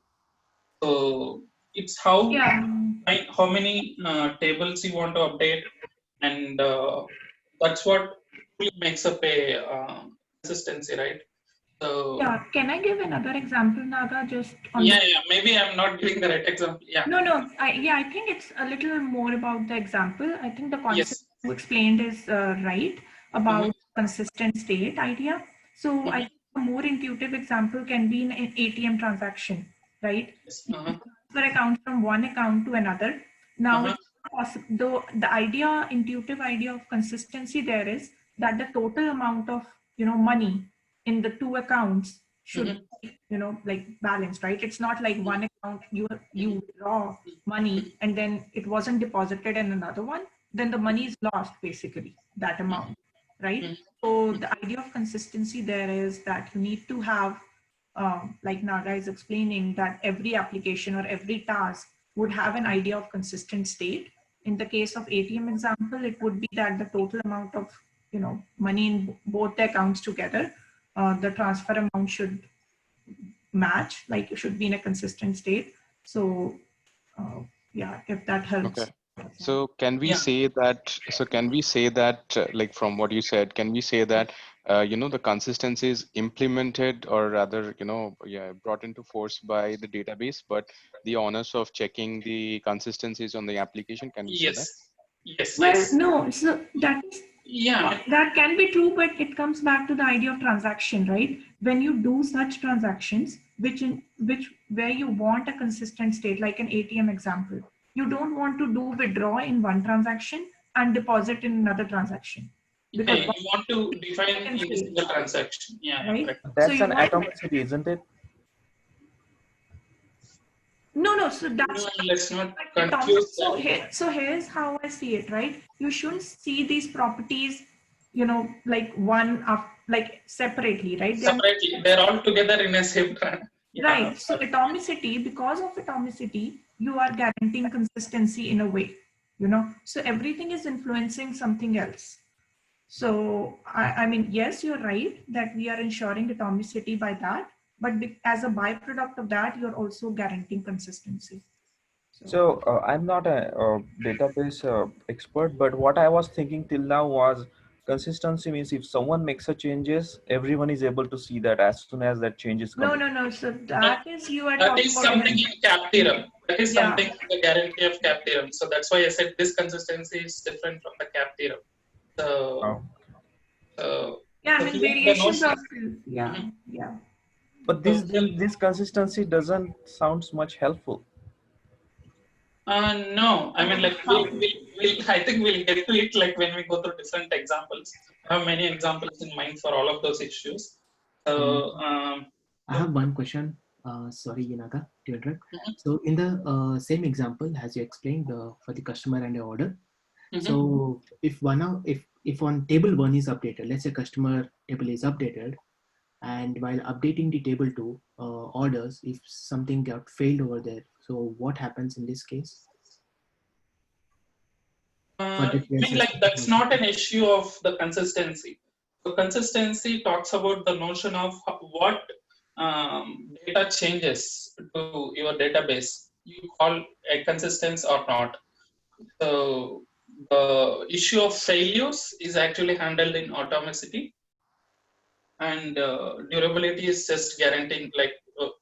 So it's how many tables you want to update, and that's what really makes up a consistency, right? So can I give another example, Naga? Just on maybe I'm not giving the right example. No, I think it's a little more about the example. I think the concept you explained is right about consistent state idea. So I think a more intuitive example can be in an ATM transaction, right? Transfer account from one account to another. Now, the intuitive idea of consistency there is that the total amount of money in the two accounts should like balanced, right? It's not like one account you draw money and then it wasn't deposited in another one, then the money is lost, basically, that amount, right? So the idea of consistency there is that you need to have like Naga is explaining, that every application or every task would have an idea of consistent state. In the case of ATM example, it would be that the total amount of money in both the accounts together, the transfer amount should match, like it should be in a consistent state. So if that helps. Okay. So can we say that, like from what you said, can we say that the consistency is implemented, or rather brought into force by the database, but the onus of checking the consistencies on the application, can we say that? Yes. Well, no, so that can be true, but it comes back to the idea of transaction, right? When you do such transactions where you want a consistent state, like an ATM example, you don't want to do withdraw in one transaction and deposit in another transaction. Because you want to define in a single transaction. Right? That's an atomicity, isn't it? No. So that's let's not atomic. confuse So that. here's how I see it, right? You shouldn't see these properties, like one up, like separately, right? Separately, they're all together in a same Right. So atomicity, because of atomicity, you are guaranteeing consistency in a way, So everything is influencing something else. So I mean, yes, you're right that we are ensuring atomicity by that, but as a byproduct of that, you're also guaranteeing consistency. So I'm not a database expert, but what I was thinking till now was consistency means if someone makes a changes, everyone is able to see that as soon as that change is No. committed. So that is you are That talking is about something in CAP theorem. That is Yeah. something in the guarantee of CAP theorem. So that's why I said this consistency is different from the CAP theorem. So, Yeah, I so mean here the variations notion, of yeah. But this consistency doesn't sounds much helpful. no, I mean, like I think we'll get to it like when we go through different examples. I have many examples in mind for all of those issues. So I have one question. Sorry, Yanaga, to interrupt. So in the same example, as you explained for the customer and the order. So if on table 1 is updated, let's say customer table is updated, and while updating the table 2 orders, if something got failed over there, so what happens in this case? I mean, like that's not an issue of the consistency. So consistency talks about the notion of what data changes to your database you call a consistency or not. So the issue of failures is actually handled in atomicity, and durability is just guaranteeing, like with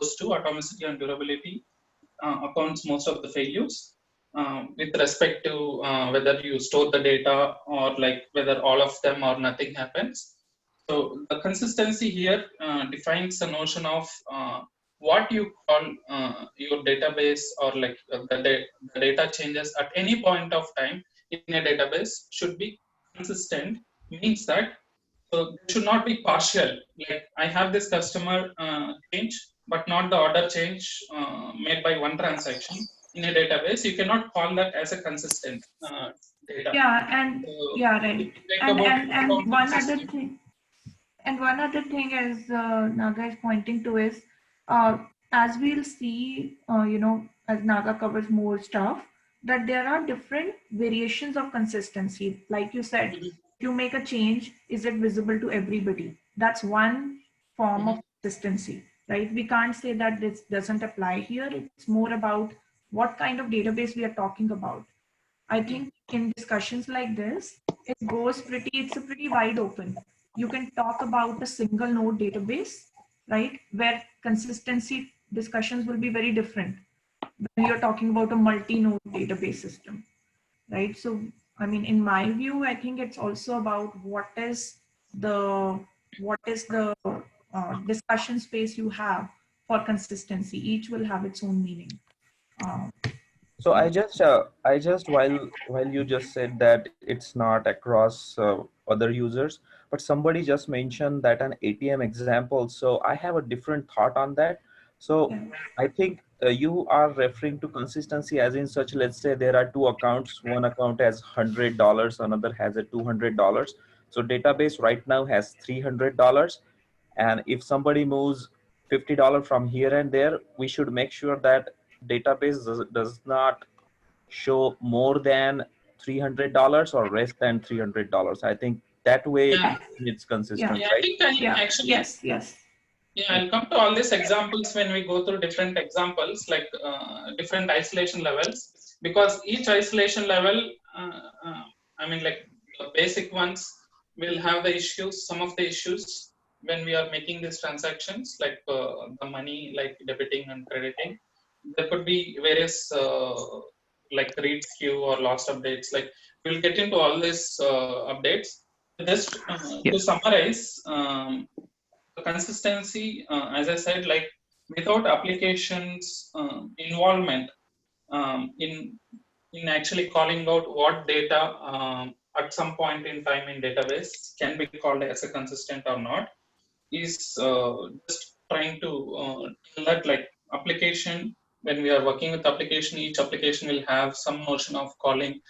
those two, atomicity and durability accounts most of the failures with respect to whether you store the data or like whether all of them or nothing happens. So the consistency here defines the notion of what you call your database, or like the data changes at any point of time in a database should be consistent. Means that so it should not be partial. Like I have this customer change, but not the order change made by one transaction in a database. You cannot call that as a consistent data. Yeah, and So right. And one other thing. And one other thing, as Naga is pointing to, is as we'll see, as Naga covers more stuff, that there are different variations of consistency. Like you said, if you make a change, is it visible to everybody? That's one form of consistency, right? We can't say that this doesn't apply here. It's more about what kind of database we are talking about. I think in discussions like this, it's a pretty wide open. You can talk about a single node database, right? Where consistency discussions will be very different when you're talking about a multi-node database system, right? So, I mean, in my view, I think it's also about what is the discussion space you have for consistency. Each will have its own meaning. So I just while you just said that it's not across other users, but somebody just mentioned that an ATM example. So I have a different thought on that. So I think you are referring to consistency as in such. Let's say there are two accounts. One account has $100, another has a $200. So database right now has $300, and if somebody moves $50 from here and there, we should make sure that database does not show more than $300 or less than $300. I think that way it's consistent, Yeah, right? I think actually yes. Yeah, I'll come to all these examples when we go through different examples, like different isolation levels, because each isolation level, I mean, like the basic ones will have the issues, some of the issues when we are making these transactions, like the money, like debiting and crediting. There could be various like read queue or lost updates. Like we'll get into all these updates. Just to summarize, the consistency, as I said, like without applications involvement in actually calling out what data at some point in time in database can be called as a consistent or not, is just trying to tell that like application when we are working with application, each application will have some notion of calling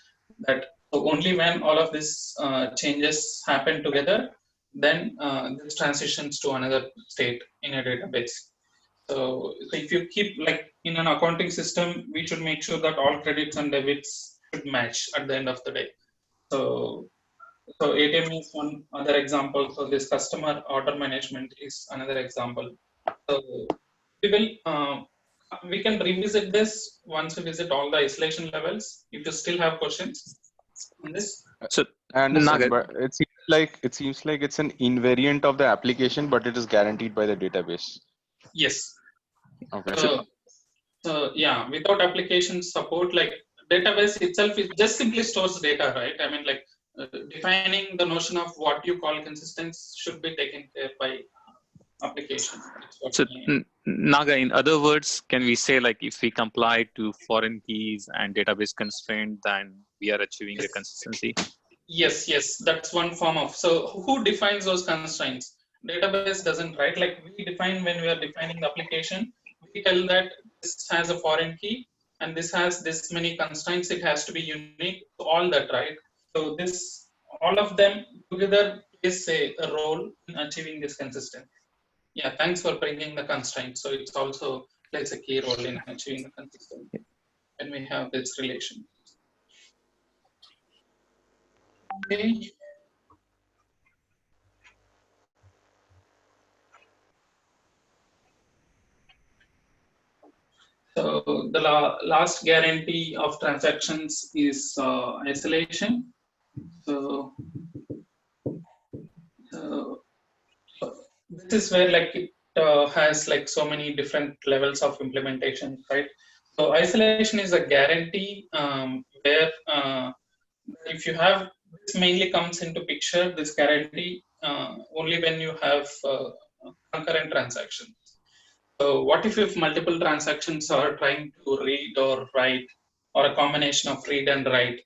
that. So only when all of these changes happen together, then this transitions to another state in a database. So if you keep, like in an accounting system, we should make sure that all credits and debits should match at the end of the day. So ATM is one other example. So this customer order management is another example. So we can revisit this once we visit all the isolation levels. If you still have questions on this. So I understand, but it seems like it's an invariant of the application, but it is guaranteed by the database. Yes. Okay. So yeah, without application support, like database itself, it just simply stores data, right? I mean, like defining the notion of what you call consistency should be taken care by application. So Naga, in other words, can we say, like, if we comply to foreign keys and database constraint, then we are achieving the consistency? Yes, that's one form of. So who defines those constraints? Database doesn't, right? Like we define when we are defining the application, we tell that this has a foreign key and this has this many constraints. It has to be unique to all that, right? So all of them together plays a role in achieving this consistency. Yeah, thanks for bringing the constraint. So it's also plays a key role in achieving the consistency when we have this relation. Okay. So the last guarantee of transactions is isolation. So this is where like it has like so many different levels of implementation, right? So isolation is a guarantee where if you have, this mainly comes into picture, this guarantee only when you have concurrent transactions. So what if multiple transactions are trying to read or write, or a combination of read and write?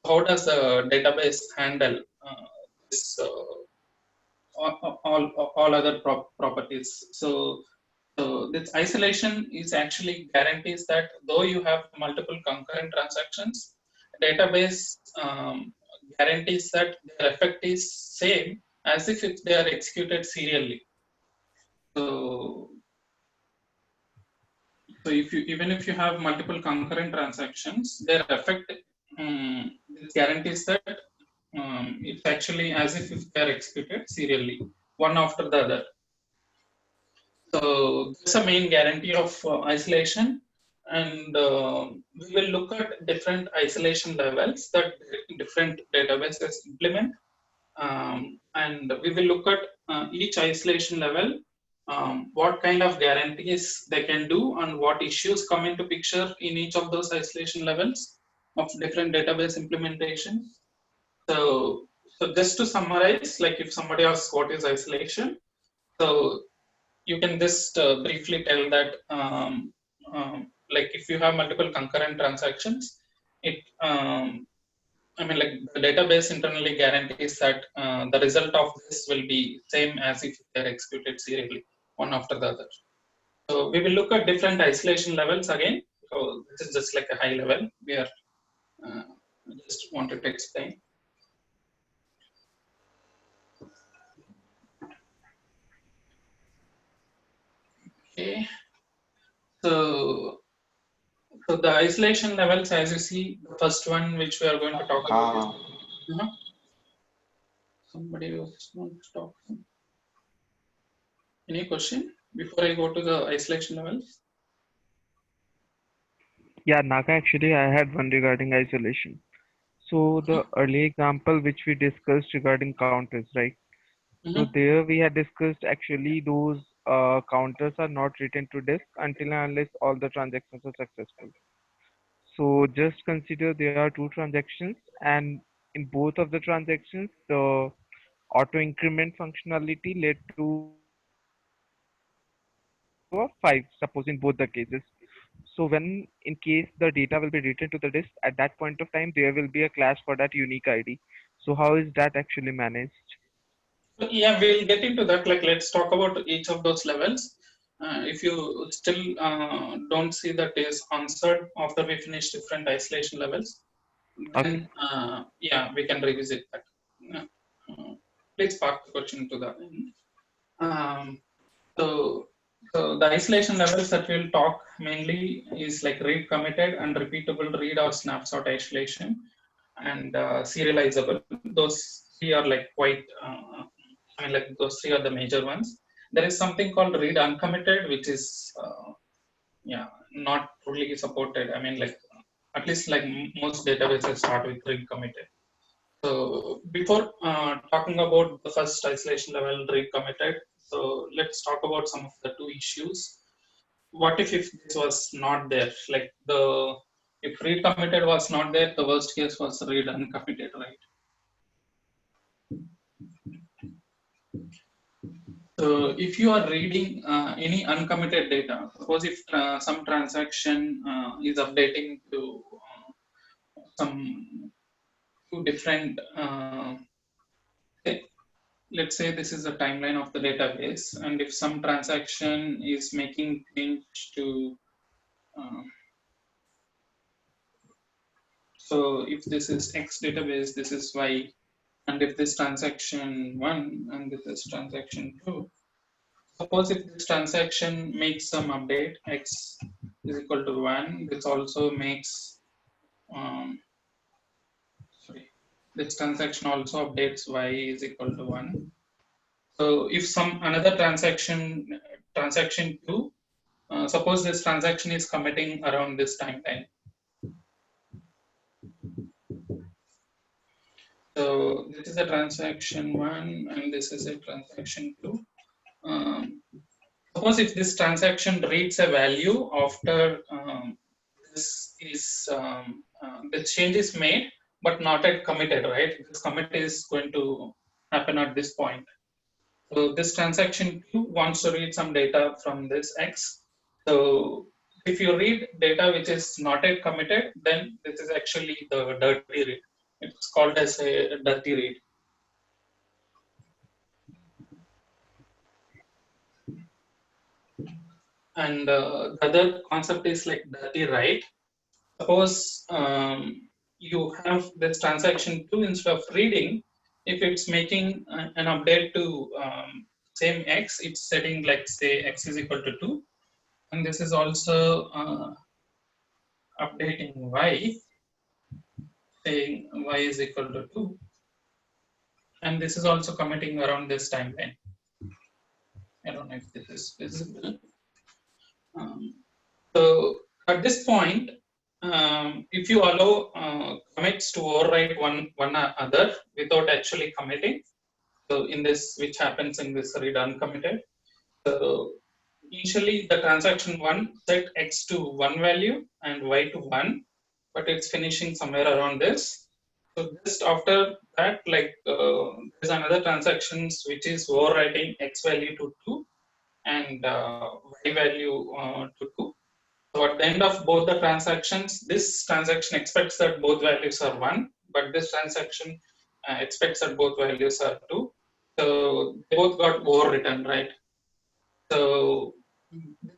How does the database handle this all other properties? So this isolation is actually guarantees that though you have multiple concurrent transactions, database guarantees that their effect is same as if they are executed serially. So even if you have multiple concurrent transactions, their effect guarantees that it's actually as if they are executed serially, one after the other. So that's a main guarantee of isolation, and we will look at different isolation levels that different databases implement, and we will look at each isolation level, what kind of guarantees they can do and what issues come into picture in each of those isolation levels of different database implementation. So just to summarize, like if somebody asks what is isolation, so you can just briefly tell that like if you have multiple concurrent transactions, it I mean, like the database internally guarantees that the result of this will be same as if they're executed serially, one after the other. So we will look at different isolation levels again. So this is just like a high level. We are just wanted to explain. Okay. So the isolation levels, as you see, the first one which we are going to talk about is, somebody else wants to talk. Any question before I go to the isolation levels? Yeah, Naga, actually, I had one regarding isolation. So the early example which we discussed regarding counters, right? So there we had discussed actually those counters are not written to disk until and unless all the transactions are successful. So just consider there are two transactions, and in both of the transactions, the auto increment functionality led to a 5, suppose in both the cases. So when in case the data will be written to the disk, at that point of time, there will be a class for that unique ID. So how is that actually managed? Yeah, we'll get into that. Like, let's talk about each of those levels. if you still don't see that is answered after we finish different isolation levels, then yeah, we can revisit that. Please park the question to the end. So the isolation levels that we'll talk mainly is like read committed and repeatable read or snapshot isolation, and serializable. Those three are like quite, I mean, like those three are the major ones. There is something called read uncommitted, which is yeah, not truly supported. I mean, like at least like most databases start with read committed. So before talking about the first isolation level, read committed, so let's talk about some of the two issues. What if this was not there? Like if read committed was not there, the worst case was read uncommitted, right? So if you are reading any uncommitted data, suppose if some transaction is updating to some two different, let's say this is the timeline of the database, and if some transaction is making change to, so if this is X database, this is Y, and if this transaction 1 and this is transaction 2, suppose if this transaction makes some update, X is equal to 1, this also makes, this transaction also updates Y is equal to 1. So if some another transaction 2, suppose this transaction is committing around this timeline. So this is a transaction 1 and this is a transaction 2. Suppose if this transaction reads a value after this is the change is made but not yet committed, right? This commit is going to happen at this point. So this transaction 2 wants to read some data from this X. So if you read data which is not yet committed, then this is actually the dirty read. It's called as a dirty read. And the other concept is like dirty write. Suppose you have this transaction 2, instead of reading, if it's making an update to same X, it's setting like say X is equal to 2. And this is also updating Y, saying Y is equal to 2. And this is also committing around this timeline. I don't know if this is visible. So at this point, if you allow commits to override one other without actually committing, so in this, which happens in this read uncommitted, so initially the transaction 1 set X to 1 value and Y to 1, but it's finishing somewhere around this. So just after that, like there's another transactions which is overwriting X value to 2 and Y value to 2. So at the end of both the transactions, this transaction expects that both values are 1, but this transaction expects that both values are 2. So they both got overwritten, right? So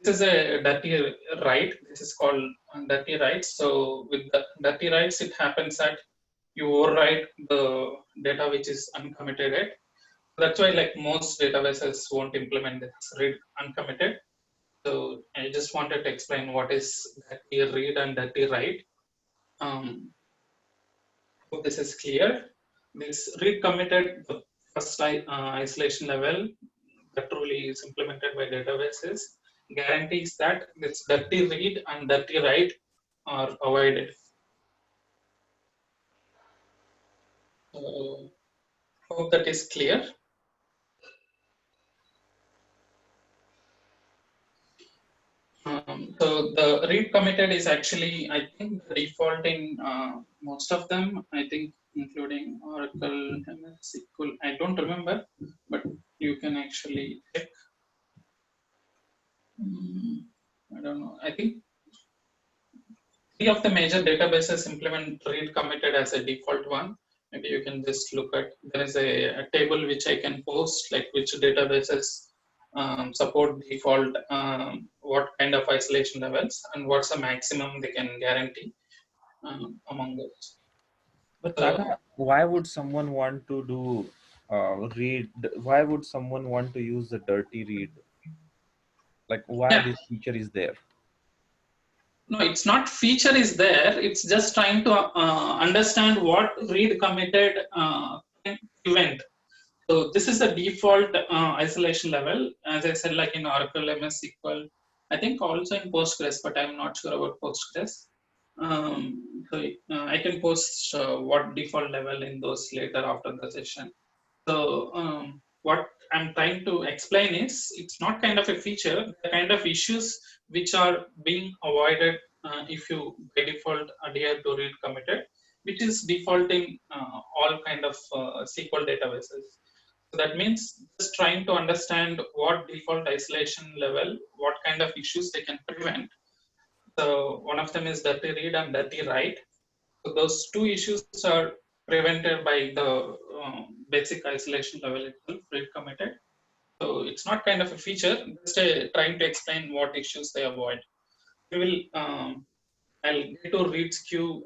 this is a dirty write. This is called dirty writes. So with the dirty writes, it happens that you overwrite the data which is uncommitted. That's why like most databases won't implement this read uncommitted. So I just wanted to explain what is dirty read and dirty write. Hope this is clear. This read committed, the first isolation level that truly is implemented by databases, guarantees that this dirty read and dirty write are avoided. Hope that is clear. So the read committed is actually, I think, the default in most of them, I think, including Oracle, MS SQL. I don't remember, but you can actually check. I don't know. I think 3 of the major databases implement read committed as a default one. Maybe you can just look at, there is a table which I can post, like which databases support default, what kind of isolation levels, and what's the maximum they can guarantee among those. But Naga, why would someone want to do read? Why would someone want to use the dirty read? Like why Yeah. this feature is there? No, it's not feature is there. It's just trying to understand what read committed can prevent. So this is the default isolation level. As I said, like in Oracle, MS SQL, I think also in Postgres, but I'm not sure about Postgres. I can post what default level in those later after the session. So what I'm trying to explain is it's not kind of a feature, the kind of issues which are being avoided if you by default adhere to read committed, which is defaulting all kind of SQL databases. So that means just trying to understand what default isolation level, what kind of issues they can prevent. So one of them is dirty read and dirty write. So those two issues are prevented by the basic isolation level itself, read committed. So it's not kind of a feature, just trying to explain what issues they avoid. We will, I'll get to reads queue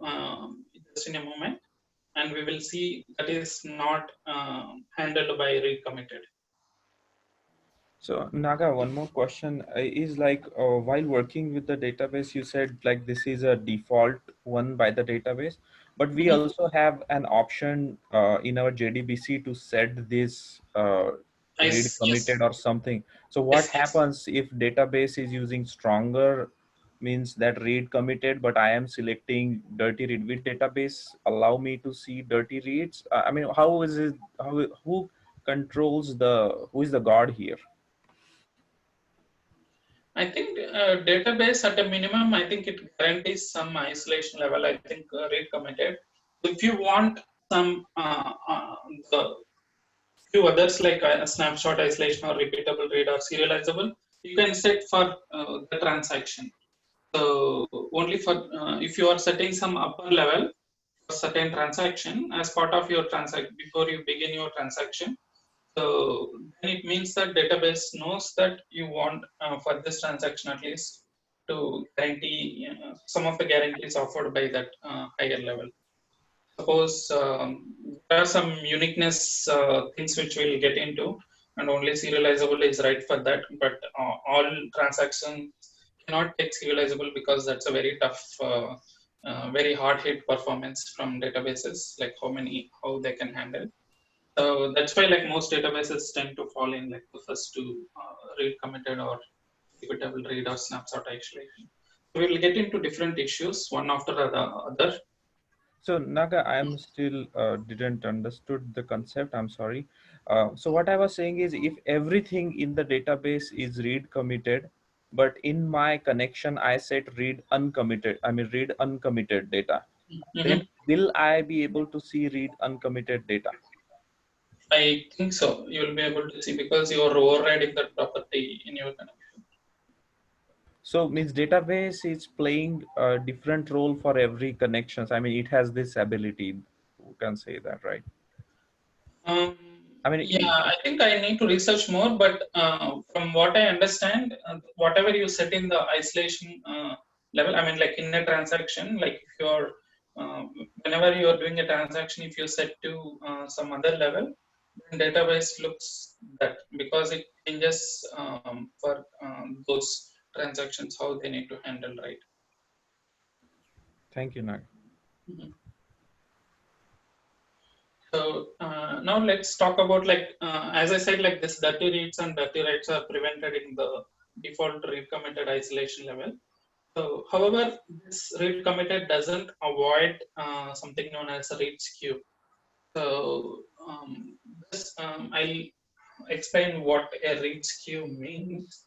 just in a moment, and we will see that is not handled by read committed. So Naga, one more question is like while working with the database, you said like this is a default one by the database, but we also have an option in our JDBC to set this read committed or something. So what happens if database is using stronger means that read committed, but I am selecting dirty read with database allow me to see dirty reads? I mean, how is it? Who controls who is the guard here? I think database at a minimum, I think it guarantees some isolation level. I think read committed. If you want some the few others like a snapshot isolation or repeatable read or serializable, you can set for the transaction. So only for if you are setting some upper level for certain transaction as part of your transaction before you begin your transaction. So then it means that database knows that you want for this transaction at least to guarantee some of the guarantees offered by that higher level. Suppose there are some uniqueness things which we'll get into, and only serializable is right for that. But all transactions cannot take serializable because that's a very tough, very hard hit performance from databases, like how they can handle. So that's why like most databases tend to fall in like the first two read committed or repeatable read or snapshot isolation. So we'll get into different issues one after the other. So Naga, I'm still didn't understood the concept. I'm sorry. So what I was saying is if everything in the database is read committed, but in my connection, I set read uncommitted, I mean read uncommitted data, then will I be able to see read uncommitted data? I think so. You will be able to see because you are overriding that property in your connection. So means database is playing a different role for every connections. I mean, it has this ability. You can say that, right? I mean, yeah, I think I need to research more, but from what I understand, whatever you set in the isolation level, I mean, like in a transaction, like if you're, whenever you're doing a transaction, if you set to some other level, then database looks that because it changes for those transactions, how they need to handle, right? Thank you, Nag. So now let's talk about like, as I said, like this dirty reads and dirty writes are prevented in the default read committed isolation level. So however, this read committed doesn't avoid something known as a read skew. So I'll explain what a read skew means.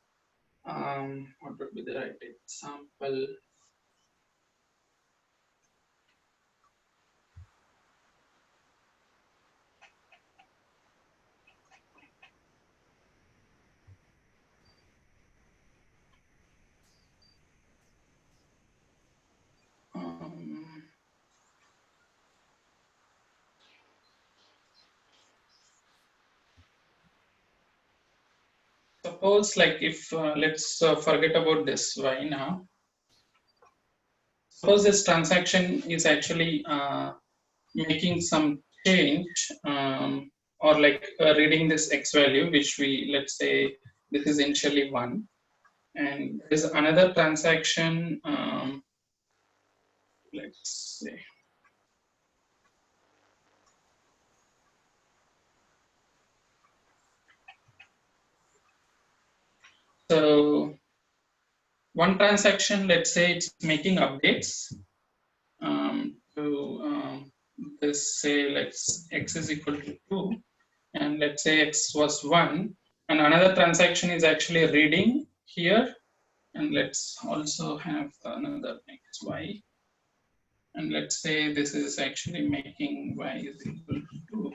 What would be the right example? suppose like if let's forget about this y now. Suppose this transaction is actually making some change or like reading this x value, which we, let's say this is initially 1, and there is another transaction, let's say so one transaction, let's say it's making updates to this, say let's x is equal to 2, and let's say x was 1, and another transaction is actually reading here, and let's also have another xy, and let's say this is actually making y is equal to 2,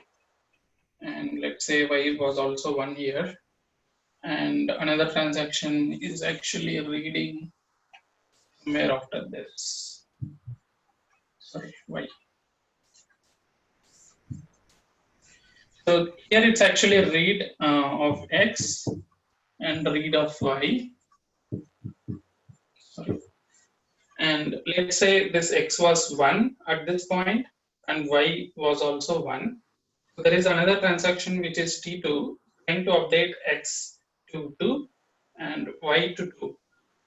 and let's say y was also 1 here, and another transaction is actually reading somewhere after this, sorry, y. So here it's actually read of x and read of y. Sorry. And let's say this x was 1 at this point and y was also 1. So there is another transaction which is T2 trying to update x to 2 and y to 2.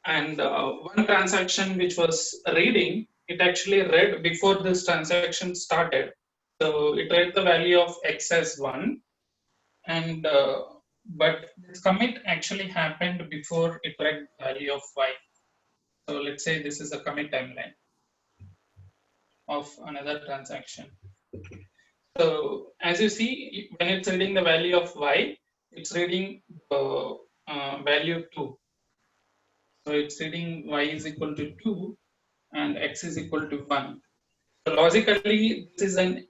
And one transaction which was reading, it actually read before this transaction started. So it read the value of x as 1, and but this commit actually happened before it read the value of y. So let's say this is a commit timeline of another transaction. So as you see, when it's reading the value of y, it's reading the value 2. So it's reading y is equal to 2 and x is equal to 1. So logically, this is an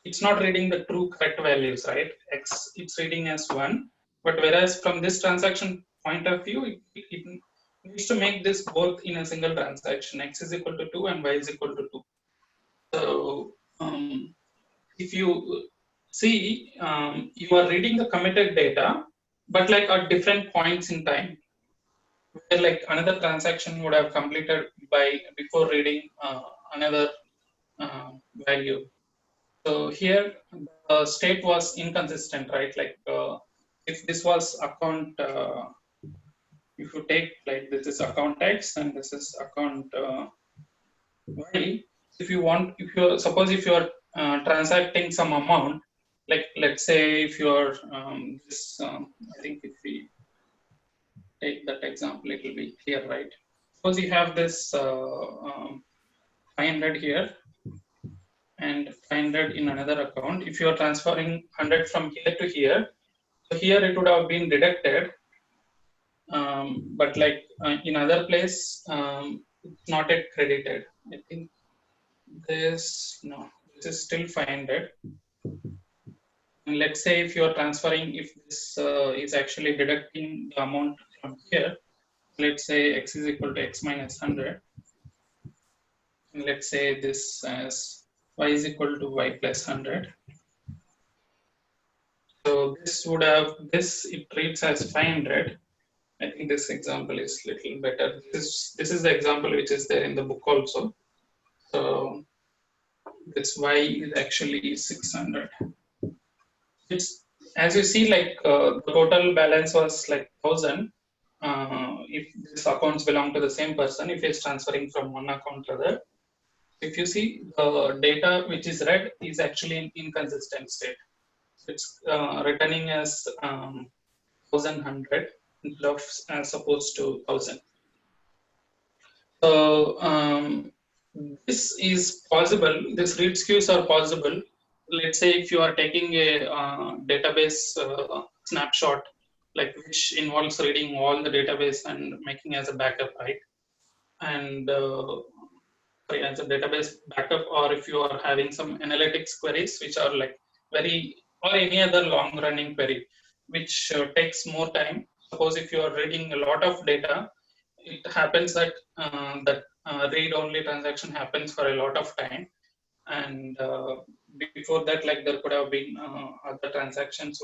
it's not reading the true correct values, right? X it's reading as 1, but whereas from this transaction point of view, it needs to make this both in a single transaction. X is equal to 2 and y is equal to 2. So if you see, you are reading the committed data, but like at different points in time, where like another transaction would have completed by before reading another value. So here the state was inconsistent, right? Like if this was account, if you take like this is account X and this is account Y. If you want, if you suppose if you are transacting some amount, like let's say if you are I think if we take that example, it will be clear, right? Suppose you have this 500 here and 500 in another account. If you are transferring 100 from here to here, so here it would have been deducted, but like in other place, it's not yet credited. I think this is still 500. And let's say if you are transferring, if this is actually deducting the amount from here, let's say x is equal to x minus 100. And let's say this as y is equal to y plus 100. So this would have, this it reads as 500. I think this example is little better. This is the example which is there in the book also. So this y is actually 600. It's, as you see, like the total balance was like 1000. If these accounts belong to the same person, if it's transferring from one account to other. If you see the data which is read is actually in inconsistent state. It's returning as 1100 instead of as opposed to 1000. So this is possible. These read skews are possible. Let's say if you are taking a database snapshot, like which involves reading all the database and making as a backup, right? And as a database backup, or if you are having some analytics queries which are like very, or any other long running query which takes more time. Suppose if you are reading a lot of data, it happens that read only transaction happens for a lot of time, and before that, like there could have been other transactions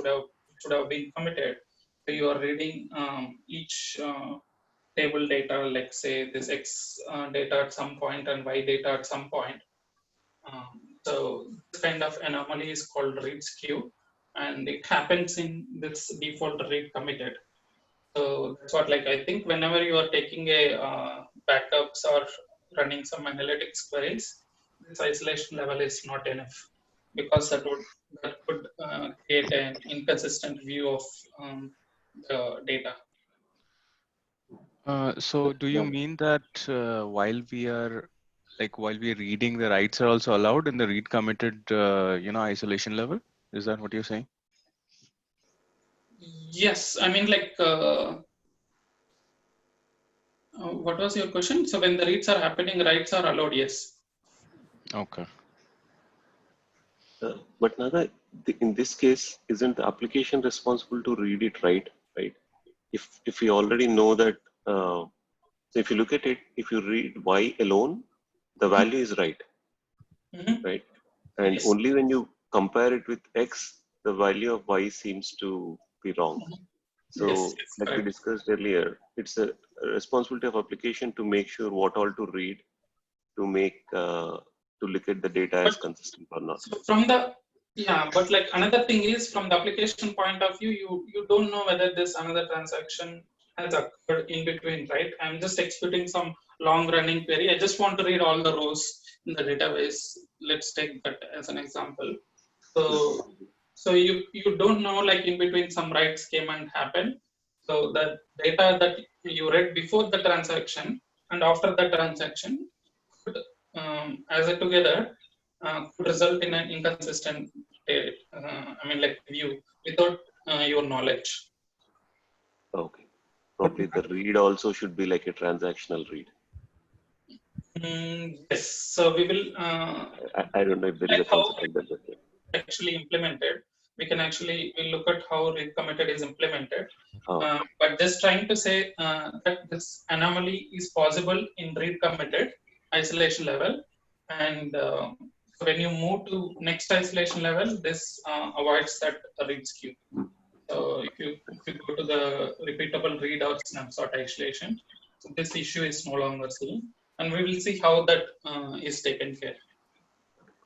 should have been committed. you are reading each table data, like say this X data at some point and Y data at some point. So this kind of anomaly is called read skew, and it happens in this default read committed. So that's what, like, I think whenever you are taking a backups or running some analytics queries, this isolation level is not enough, because that could create an inconsistent view of the data. So do you mean that while we're reading, the writes are also allowed in the read committed, isolation level? Is that what you're saying? Yes, I mean, like, what was your question? So when the reads are happening, writes are allowed, yes. Okay. But Naga, in this case, isn't the application responsible to read it right? If we already know that, so if you look at it, if you read Y alone, the value is right, right? And Yes. only when you compare it with X, the value of Y seems to be wrong. So, Yes, like we correct. discussed earlier, it's a responsibility of application to make sure what all to read, to make to look at the data as consistent or not. So from the, yeah, but like another thing is, from the application point of view, you don't know whether this another transaction has occurred in between, right? I'm just executing some long running query. I just want to read all the rows in the database. Let's take that as an example. So you don't know, like, in between some writes came and happened. So the data that you read before the transaction and after the transaction could, as a together, could result in an inconsistent view without your knowledge. Okay. Probably the read also should be like a transactional read. Yes. So we will. I don't know if there is a concept like that. But actually implemented. We can actually look at how read committed is implemented. But just trying to say that this anomaly is possible in read committed isolation level, and when you move to next isolation level, this avoids that read skew. So if you go to the repeatable read or snapshot isolation, so this issue is no longer seen, and we will see how that is taken care.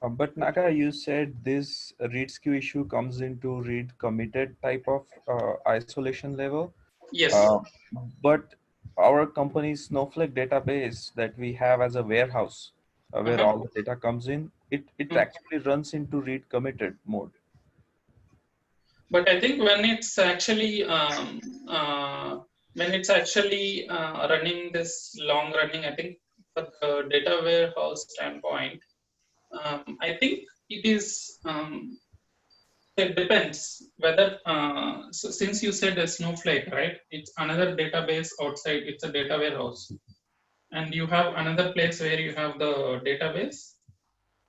But Naga, you said this read skew issue comes into read committed type of isolation level. Yes. But our company's Snowflake database that we have as a warehouse where all the data comes in, it actually runs into read committed mode. But I think when it's actually running this long running, I think for the data warehouse standpoint, I think it is. It depends whether. So since you said a Snowflake, right? It's another database outside. It's a data warehouse, and you have another place where you have the database.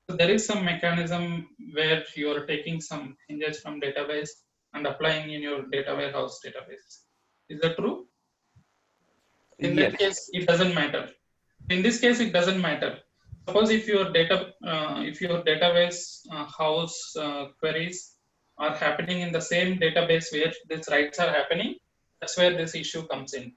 So there is some mechanism where you are taking some changes from database and applying in your data warehouse database. Is that true? In that case, it doesn't matter. In this case, it doesn't matter. Suppose if your database house queries are happening in the same database where these writes are happening, that's where this issue comes in.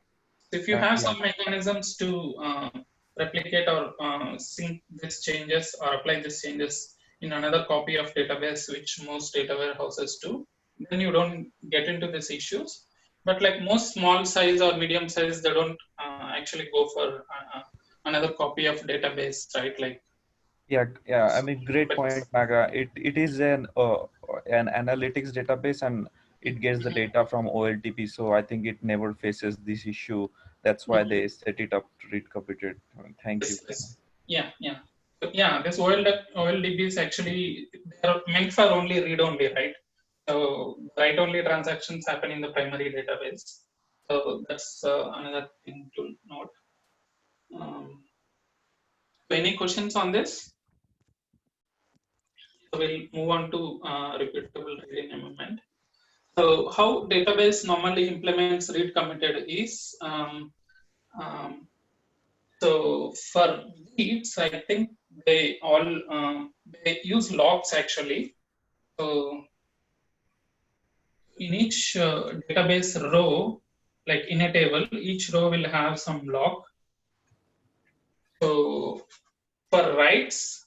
So if you have some mechanisms to replicate or sync these changes or apply these changes in another copy of database, which most data warehouses do, then you don't get into these issues. But like most small size or medium size, they don't actually go for another copy of database, right? Like, yeah. I mean, great point, Naga. It is an analytics database, and it gets the data from OLTP. So I think it never faces this issue. That's why they set it up to read committed. Thank you. Yeah. But yeah, this OLDB is actually, they are meant for only read only, right? So write only transactions happen in the primary database. So that's another thing to note. Any questions on this? So we'll move on to repeatable reading in a moment. So how database normally implements read committed is, so for reads, I think they all they use logs actually. So in each database row, like in a table, each row will have some lock. So for writes,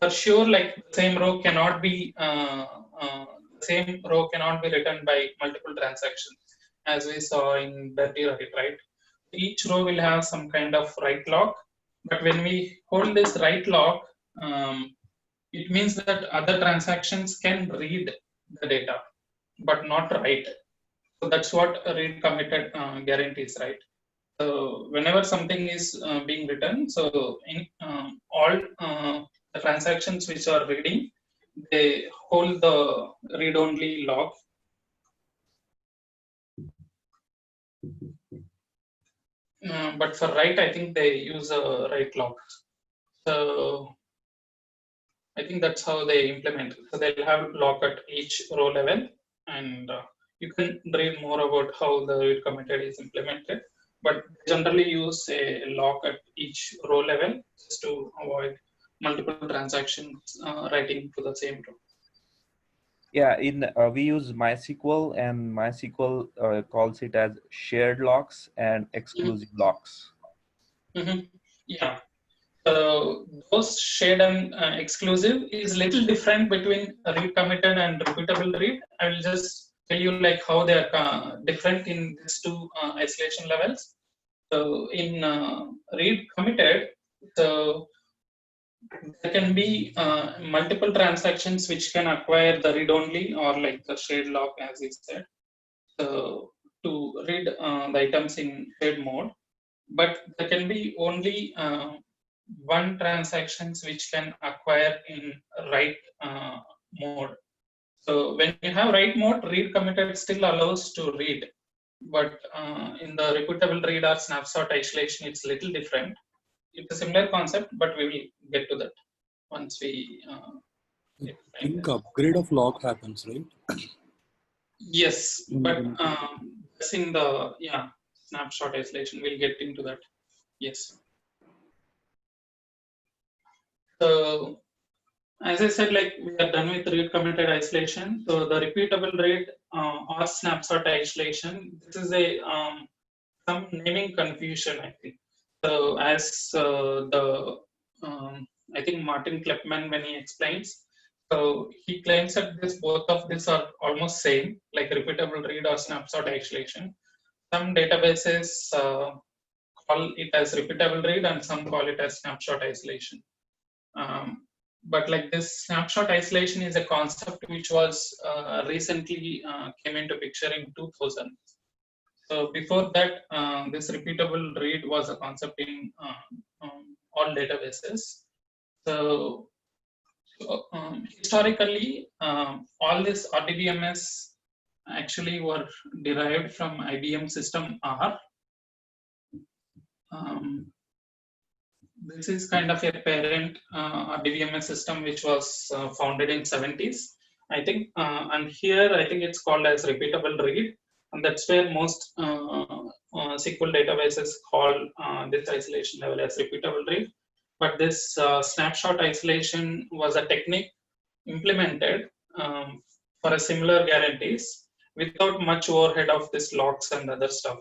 for sure, like the same row cannot be written by multiple transactions, as we saw in dirty write, right? Each row will have some kind of write lock, but when we hold this write lock, it means that other transactions can read the data, but not write. So that's what a read committed guarantees, right? So whenever something is being written, so in all the transactions which are reading, they hold the read-only log. But for write, I think they use a write log. So I think that's how they implement it. So they'll have lock at each row level, and you can read more about how the read committed is implemented. But generally use a lock at each row level just to avoid multiple transactions writing to the same row. Yeah, we use MySQL, and MySQL calls it as shared locks and exclusive locks. Yeah. Those shared and exclusive is little different between read committed and repeatable read. I will just tell you like how they are different in these two isolation levels. So in read committed, so there can be multiple transactions which can acquire the read only or like the shared lock, as you said. So to read the items in shared mode, but there can be only one transactions which can acquire in write mode. So when you have write mode, read committed still allows to read, but in the repeatable read or snapshot isolation, it's little different. It's a similar concept, but we will get to that once we. I think upgrade of lock happens, right? Yes, but that's in the snapshot isolation. We'll get into that. Yes. So as I said, like we are done with read committed isolation. So the repeatable read or snapshot isolation. This is a some naming confusion, I think. So as I think Martin Kleppmann, when he explains, so he claims that both of these are almost same, like repeatable read or snapshot isolation. Some databases call it as repeatable read and some call it as snapshot isolation. But like this snapshot isolation is a concept which was recently came into picture in 2000. So before that, this repeatable read was a concept in all databases. So historically, all this RDBMS actually were derived from IBM System R. This is kind of a parent RDBMS system which was founded in 70s, I think. And here, I think it's called as repeatable read. And that's where most SQL databases call this isolation level as repeatable read. But this snapshot isolation was a technique implemented for a similar guarantees without much overhead of this locks and other stuff.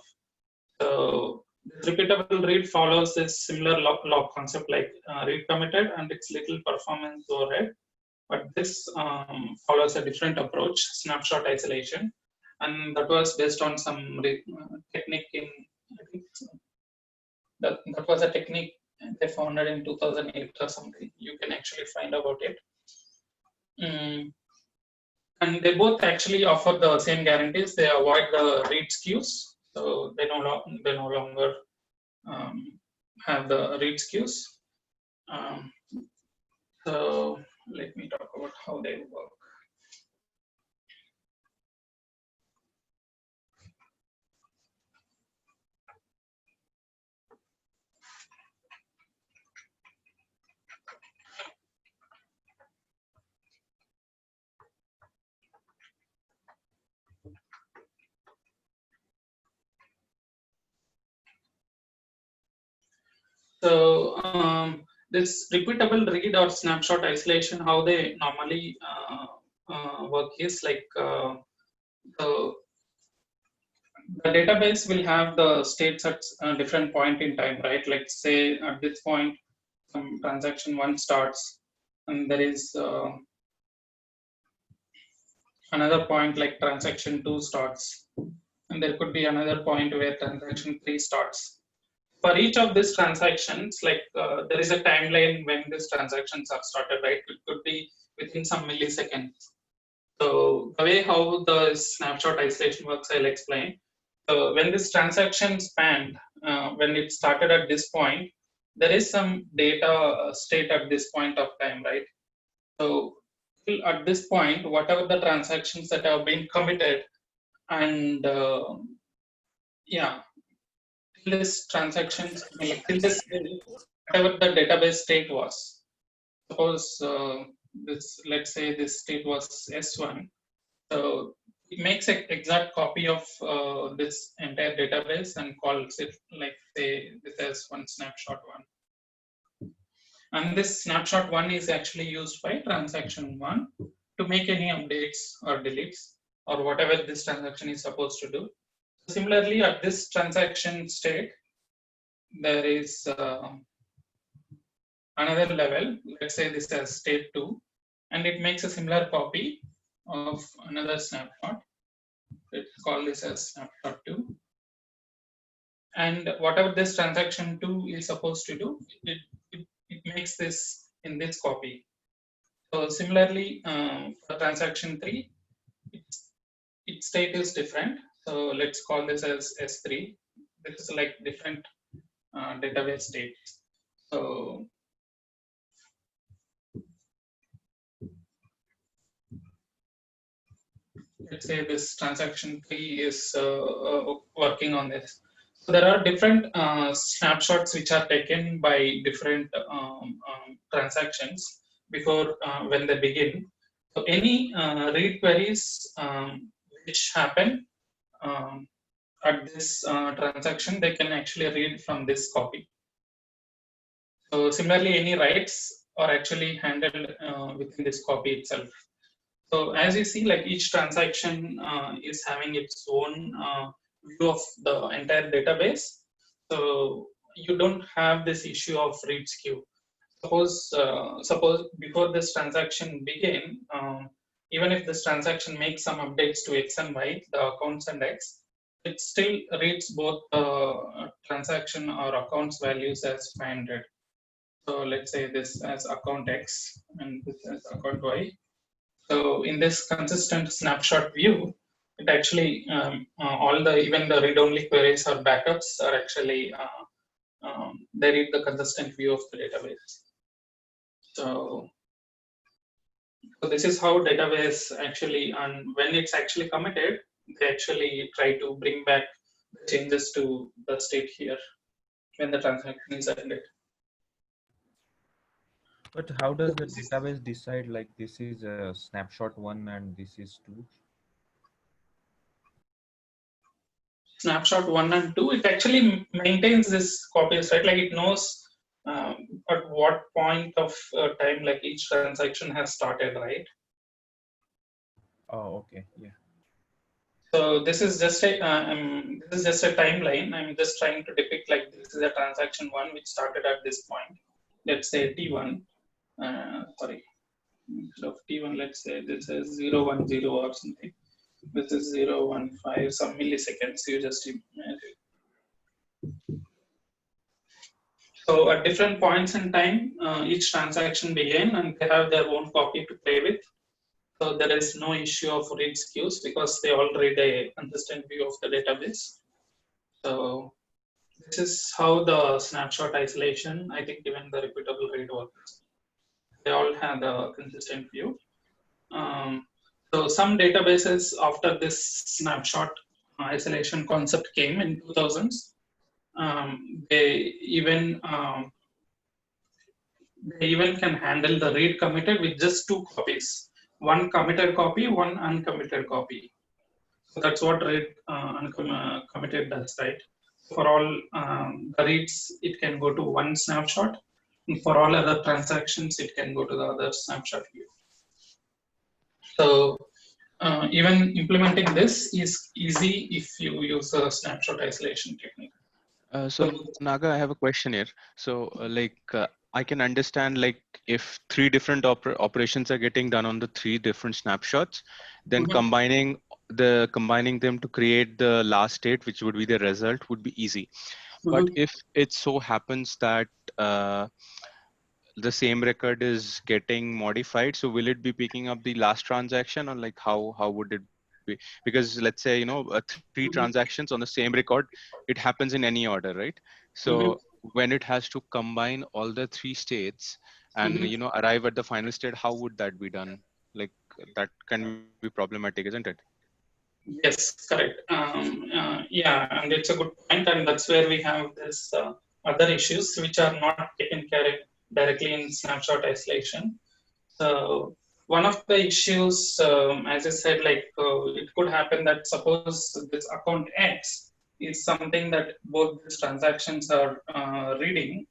So this repeatable read follows this similar lock concept like read committed, and it's little performance overhead. But this follows a different approach, snapshot isolation. And that was based on some technique in, I think that was a technique they founded in 2008 or something. You can actually find about it. And they both actually offer the same guarantees. They avoid the read skews, so they no longer have the read skews. So let me talk about how they work. So this repeatable read or snapshot isolation, how they normally work is like So the database will have the states at a different point in time, right? Like say at this point, some transaction 1 starts, and there is another point like transaction 2 starts, and there could be another point where transaction 3 starts. For each of these transactions, like there is a timeline when these transactions are started, right? It could be within some milliseconds. So the way how the snapshot isolation works, I'll explain. So when this transaction spanned, when it started at this point, there is some data state at this point of time, right? So at this point, whatever the transactions that have been committed, and yeah, till this transactions, till this, whatever the database state was. Suppose this, let's say this state was S1. So it makes an exact copy of this entire database and calls it like say this as one snapshot 1. And this snapshot 1 is actually used by transaction 1 to make any updates or deletes or whatever this transaction is supposed to do. Similarly, at this transaction state, there is another level. Let's say this as state 2, and it makes a similar copy of another snapshot. Let's call this as snapshot 2. And whatever this transaction 2 is supposed to do, it makes this in this copy. So similarly, for transaction 3, its state is different. So let's call this as S3. This is like different database states. So let's say this transaction 3 is working on this. So there are different snapshots which are taken by different transactions before when they begin. So any read queries which happen at this transaction, they can actually read from this copy. So similarly, any writes are actually handled within this copy itself. So as you see, like each transaction is having its own view of the entire database. So you don't have this issue of read skew. Suppose before this transaction begin, even if this transaction makes some updates to X and Y, the accounts and X, it still reads both transaction or accounts values as 500. So let's say this as account X and this as account Y. So in this consistent snapshot view, it actually even the read-only queries or backups are actually they read the consistent view of the database. So this is how database actually, and when it's actually committed, they actually try to bring back the changes to the state here when the transaction is ended. But how does the database decide like this is a snapshot 1 and this is 2? Snapshot 1 and 2, it actually maintains this copies, right? Like it knows at what point of time like each transaction has started, right? Oh, okay, yeah. So this is just a timeline. I'm just trying to depict like this is a transaction 1 which started at this point. Let's say T1. Sorry, instead of T1, let's say this is 010 or something. This is 015, some milliseconds. You just imagine. So at different points in time, each transaction began and they have their own copy to play with. So there is no issue of read skews because they all read a consistent view of the database. So this is how the snapshot isolation, I think even the repeatable read works. They all have a consistent view. So some databases after this snapshot isolation concept came in 2000s, they even can handle the read committed with just 2 copies. One committed copy, one uncommitted copy. So that's what read uncommitted does, right? For all the reads, it can go to one snapshot. And for all other transactions, it can go to the other snapshot view. So even implementing this is easy if you use a snapshot isolation technique. So Naga, I have a question here. So I can understand like if three different operations are getting done on the three different snapshots, then combining them to create the last state, which would be the result, would be easy. But if it so happens that the same record is getting modified, so will it be picking up the last transaction, or like how would it be? Because let's say three transactions on the same record, it happens in any order, right? So when it has to combine all the three states and arrive at the final state, how would that be done? Like that can be problematic, isn't it? Yes, correct. Yeah, and it's a good point, and that's where we have this other issues which are not taken care of directly in snapshot isolation. So one of the issues, as I said, like it could happen that suppose this account X is something that both these transactions are reading.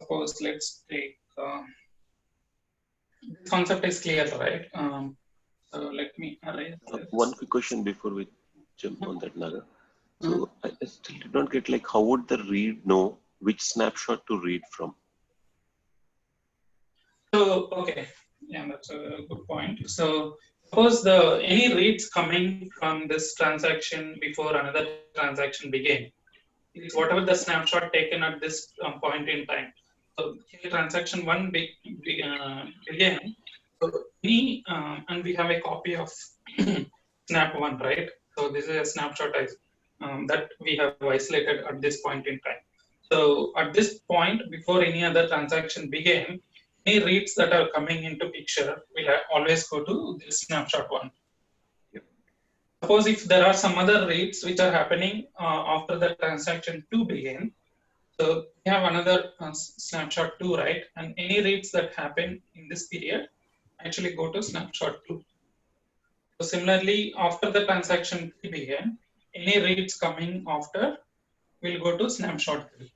Suppose let's take this concept is clear, right? So let me arrange this. One quick question before we jump on that, Naga. So I still did not get like how would the read know which snapshot to read from? So okay, yeah, that's a good point. So suppose any reads coming from this transaction before another transaction began is whatever the snapshot taken at this point in time. So here transaction 1 began. So and we have a copy of snap 1, right? So this is a snapshot that we have isolated at this point in time. So at this point, before any other transaction began, any reads that are coming into picture will always go to this snapshot 1. Suppose if there are some other reads which are happening after the transaction 2 began, so we have another snapshot 2, right? And any reads that happen in this period actually go to snapshot 2. So similarly, after the transaction 3 began, any reads coming after will go to snapshot 3.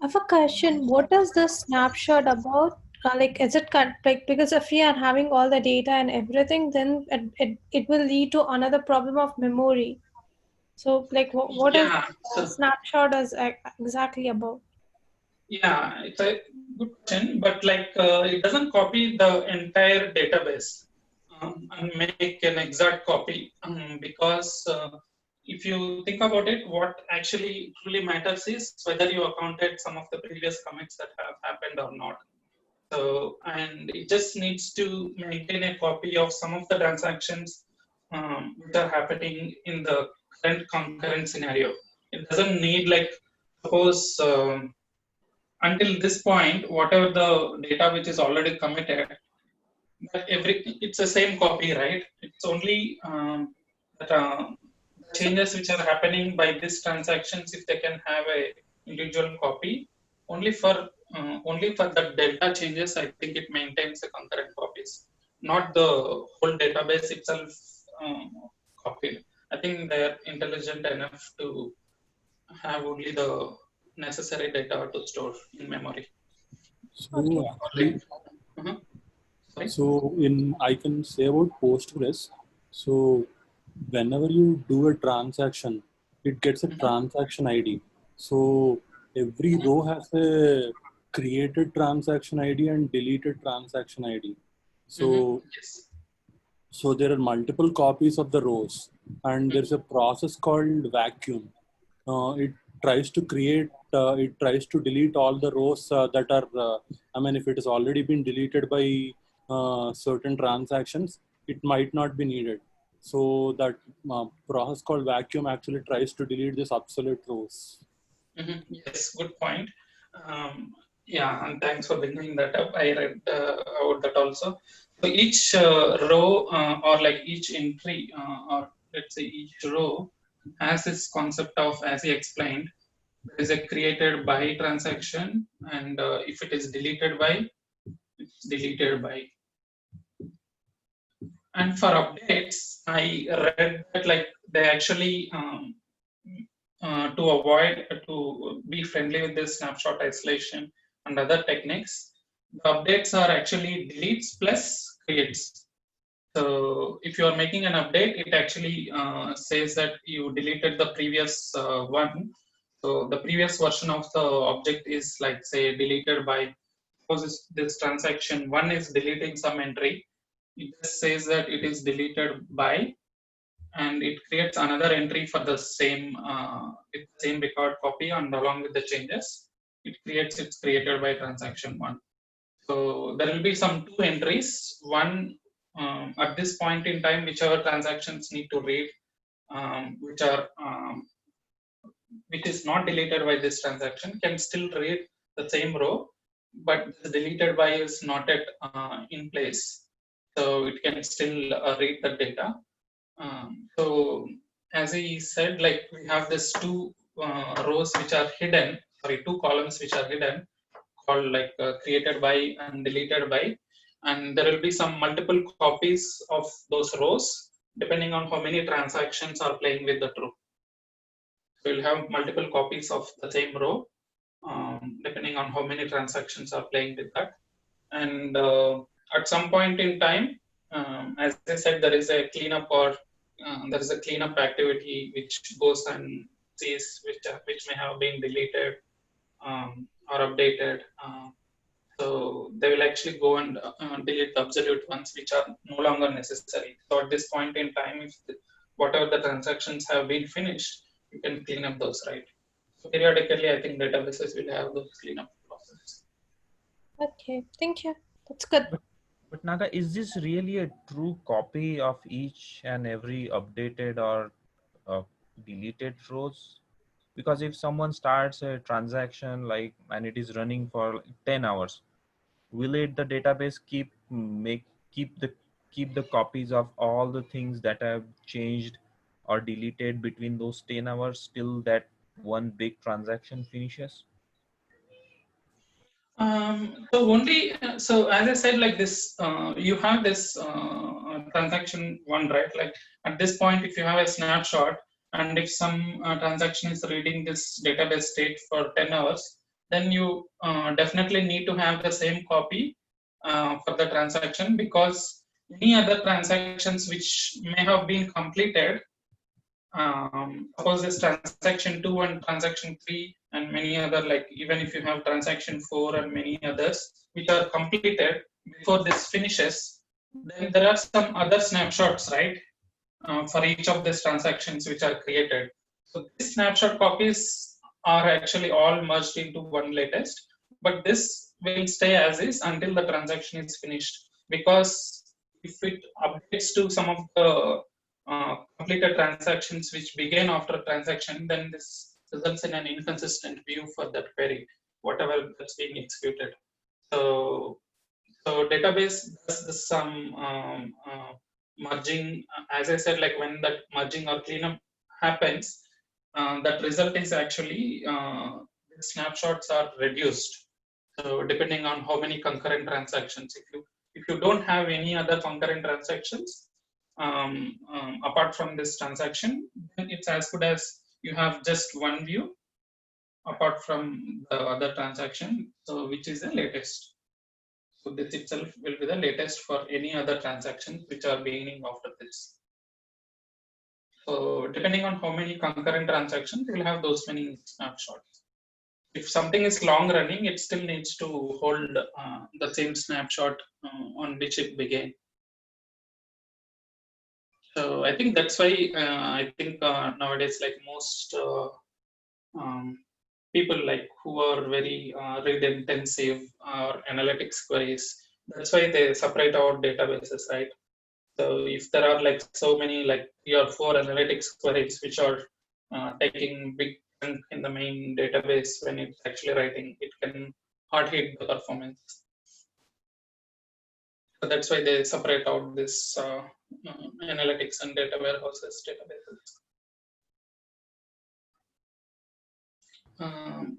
I have a question. What is the snapshot about? Like, is it like, because if we are having all the data and everything, then it will lead to another problem of memory. So, like, what is the snapshot is exactly about? Yeah, it's a good question, but like it doesn't copy the entire database and make an exact copy because if you think about it, what actually truly matters is whether you accounted some of the previous commits that have happened or not. So, and it just needs to maintain a copy of some of the transactions which are happening in the current concurrent scenario. It doesn't need like, suppose until this point, whatever the data which is already committed, it's the same copy, right? It's only that changes which are happening by these transactions, if they can have a individual copy, only for the delta changes, I think it maintains the concurrent copies, not the whole database itself copied. I think they're intelligent enough to have only the necessary data to store in memory. So actually, so I can say about Postgres. So whenever you do a transaction, it gets a transaction ID. So every row has a created transaction ID and deleted transaction ID. So, so there are multiple copies of the rows, and there's a process called vacuum. It tries to create, it tries to delete all the rows that are, I mean, if it has already been deleted by certain transactions, it might not be needed. So that process called vacuum actually tries to delete this obsolete rows. Yes, good point. Yeah, and thanks for bringing that up. I read about that also. So each row or like each entry or let's say each row has this concept of, as he explained, there is a created by transaction, and if it is deleted by, it's deleted by. And for updates, I read that like they actually to be friendly with this snapshot isolation and other techniques, the updates are actually deletes plus creates. So if you are making an update, it actually says that you deleted the previous one. So the previous version of the object is like say deleted by, suppose this transaction one is deleting some entry. It just says that it is deleted by, and it creates another entry for the same with the same record copy, and along with the changes, it creates it's created by transaction one. So there will be some two entries. One at this point in time, whichever transactions need to read, which is not deleted by this transaction, can still read the same row, but the deleted by is not yet in place. So it can still read the data. So as he said, like we have this two rows which are hidden, sorry, two columns which are hidden, called like created by and deleted by, and there will be some multiple copies of those rows depending on how many transactions are playing with the true. So you'll have multiple copies of the same row depending on how many transactions are playing with that. And at some point in time, as I said, there is a cleanup or there is a cleanup activity which goes and sees which may have been deleted or updated. So they will actually go and delete the absolute ones which are no longer necessary. So at this point in time, if whatever the transactions have been finished, you can clean up those, right? So periodically, I think databases will have those cleanup processes. Okay, thank you. That's good. But Naga, is this really a true copy of each and every updated or deleted rows? Because if someone starts a transaction like and it is running for like 10 hours, will the database keep the copies of all the things that have changed or deleted between those 10 hours till that one big transaction finishes? So only so as I said, like this, you have this transaction one, right? Like at this point, if you have a snapshot, and if some transaction is reading this database state for 10 hours, then you definitely need to have the same copy for the transaction, because any other transactions which may have been completed, suppose this transaction 2 and transaction 3 and many other, like even if you have transaction 4 and many others which are completed before this finishes, then there are some other snapshots, right, for each of these transactions which are created. So these snapshot copies are actually all merged into one latest, but this will stay as is until the transaction is finished, because if it updates to some of the completed transactions which began after transaction, then this results in an inconsistent view for that query, whatever that's being executed. So database does some merging. As I said, like when that merging or cleanup happens, that result is actually snapshots are reduced. So depending on how many concurrent transactions, if you don't have any other concurrent transactions apart from this transaction, then it's as good as you have just one view apart from the other transaction, so which is the latest. So this itself will be the latest for any other transactions which are beginning after this. So depending on how many concurrent transactions, you will have those many snapshots. If something is long running, it still needs to hold the same snapshot on which it began. So I think that's why I think nowadays, like most people like who are very read intensive or analytics queries, that's why they separate out databases, right? So if there are like so many, like 3 or 4 analytics queries which are taking big chunk in the main database, when it's actually writing, it can hard hit the performance. So that's why they separate out this analytics and data warehouses databases.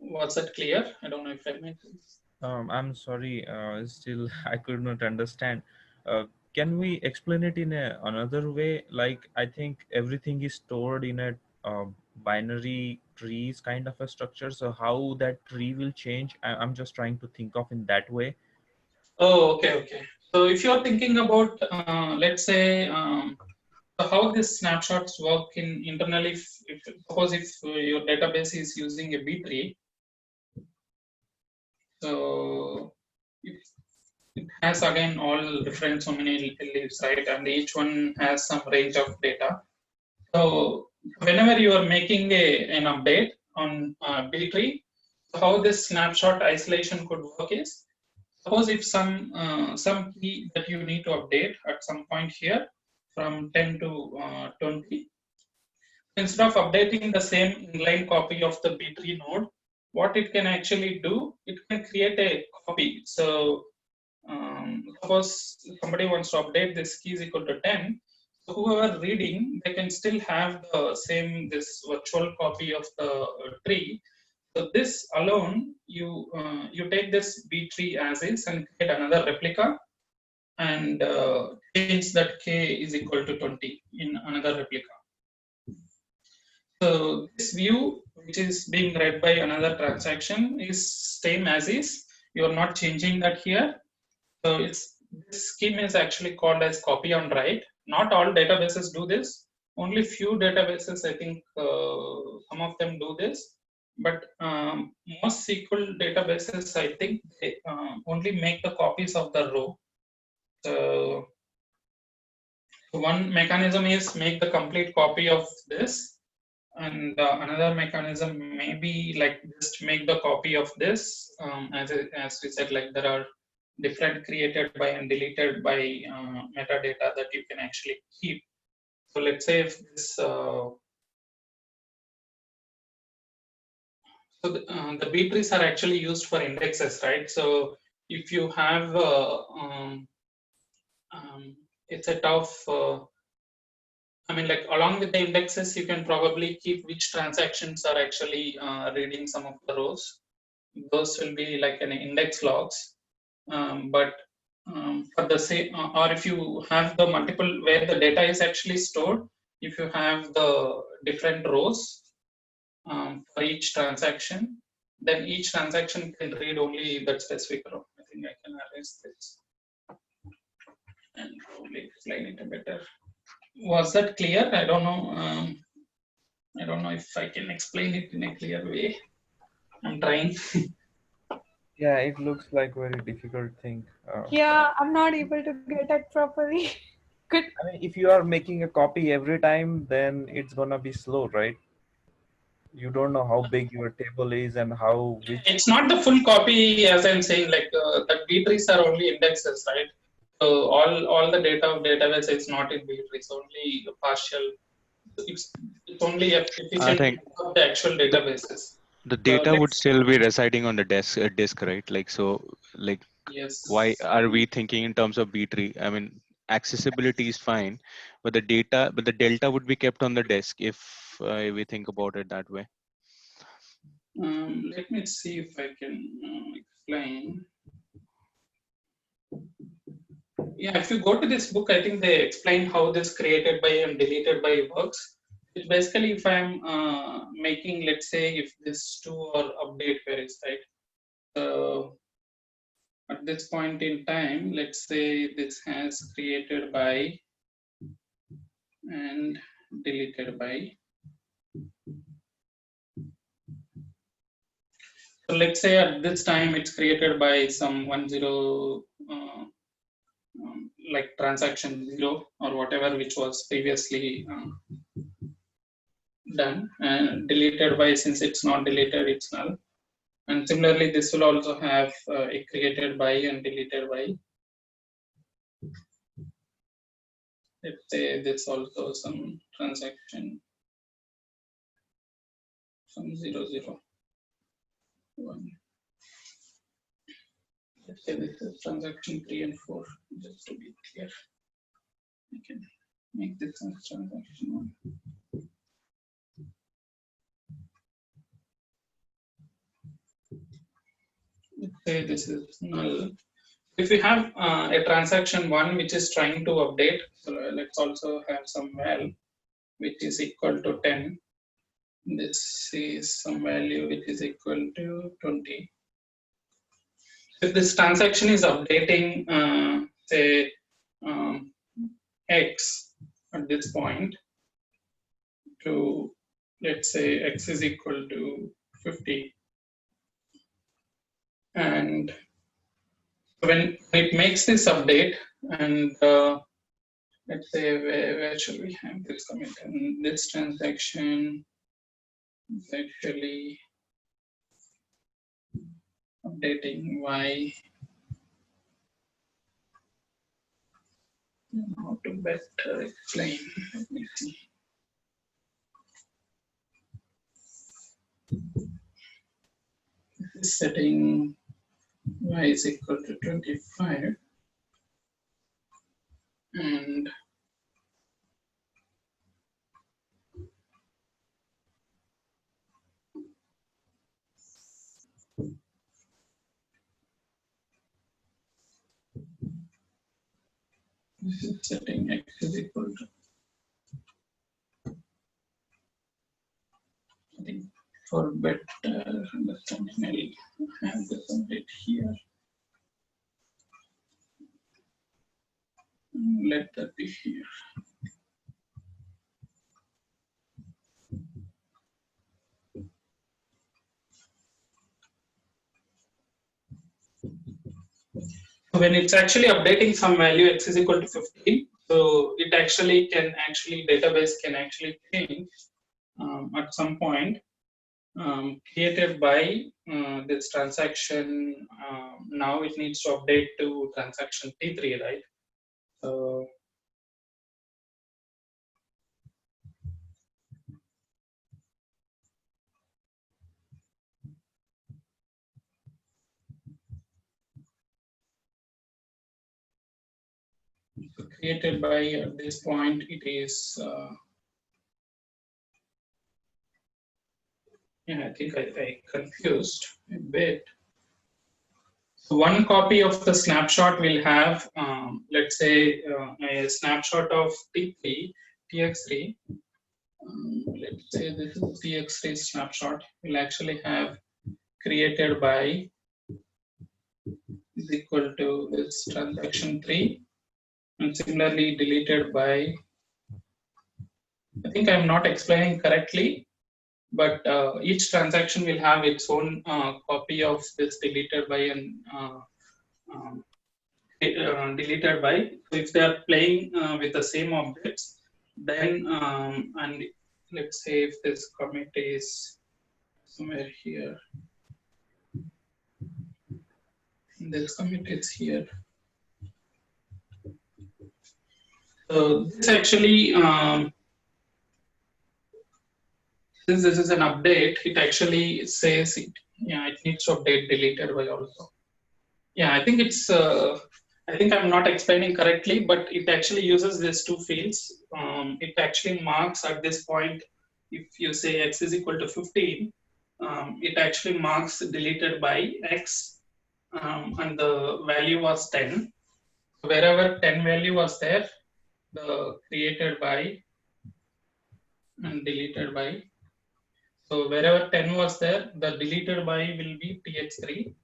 Was that clear? I don't know if I made sense. I'm sorry, still I could not understand. Can we explain it in another way? Like, I think everything is stored in a binary trees kind of a structure. So how that tree will change, I'm just trying to think of in that way. Oh, okay. So if you're thinking about, let's say, how these snapshots work in internally, suppose if your database is using a B-tree, so it has again all different so many leaves, right? And each one has some range of data. So whenever you are making an update on B-tree, how this snapshot isolation could work is, suppose if some key that you need to update at some point here from 10 to 20, instead of updating the same inline copy of the B-tree node, what it can actually do, it can create a copy. So suppose somebody wants to update this key is equal to 10, so whoever reading, they can still have the same, this virtual copy of the tree. So this alone, you take this B-tree as is and create another replica and change that k is equal to 20 in another replica. So this view, which is being read by another transaction, is same as is. You are not changing that here. So this scheme is actually called as copy on write. Not all databases do this. Only few databases, I think, some of them do this. But most SQL databases, I think, they only make the copies of the row. So one mechanism is make the complete copy of this, and another mechanism may be like just make the copy of this. As we said, like there are different created by and deleted by metadata that you can actually keep. So let's say if this so the B-trees are actually used for indexes, right? So if you have a set of, I mean, like along with the indexes, you can probably keep which transactions are actually reading some of the rows. Those will be like an index logs. But for the same, or if you have the multiple where the data is actually stored, if you have the different rows for each transaction, then each transaction can read only that specific row. I think I can erase this and probably explain it better. Was that clear? I don't know. I don't know if I can explain it in a clear way. I'm trying. Yeah, it looks like very difficult thing. Yeah, I'm not able to get it properly. Good. I mean, if you are making a copy every time, then it's gonna be slow, right? You don't know how big your table is and how which. It's not the full copy, as I'm saying. Like the B-trees are only indexes, right? So all the data of database is not in B-trees. Only partial. It's only efficient of the actual databases. The data would still be residing on the disk, right? Like so, like yes. Why are we thinking in terms of B-tree? I mean, accessibility is fine, but the delta would be kept on the disk if we think about it that way. Let me see if I can explain. Yeah, if you go to this book, I think they explain how this created by and deleted by works. It's basically if I'm making, let's say, if this two or update queries, right? So at this point in time, let's say this has created by and deleted by. So let's say at this time it's created by some 10 like transaction 0 or whatever which was previously done, and deleted by, since it's not deleted, it's null. And similarly, this will also have a created by and deleted by. Let's say this also some transaction some 0, 0, 1. Let's say this is transaction 3 and 4, just to be clear. I can make this as transaction 1. Let's say this is null. If we have a transaction 1 which is trying to update, so let's also have some val which is equal to 10. This is some value which is equal to 20. If this transaction is updating say x at this point to, let's say, x is equal to 50. And when it makes this update, and let's say, where should we have this commit? And this transaction is actually updating y. How to better explain? Let me see. This is setting y is equal to 25, and this is setting x is equal to, I think for better understanding, I'll have this update here. Let that be here. When it's actually updating some value x is equal to 15, so it actually can database can actually change at some point created by this transaction. Now it needs to update to transaction T3, right? So created by, at this point, it is yeah, I think I confused a bit. So one copy of the snapshot will have, let's say, a snapshot of T3, TX3. Let's say this is TX3 snapshot. Will actually have created by is equal to this transaction 3, and similarly deleted by. I think I'm not explaining correctly, but each transaction will have its own copy of this deleted by and deleted by. So if they are playing with the same objects, then and let's say if this commit is somewhere here, this commit is here. So this actually, since this is an update, it actually says it, yeah, it needs to update deleted by also. Yeah, I think it's, I think I'm not explaining correctly, but it actually uses these two fields. It actually marks at this point, if you say x is equal to 15, it actually marks deleted by x, and the value was 10. So wherever 10 value was there, the created by and deleted by. So wherever 10 was there, the deleted by will be TX3.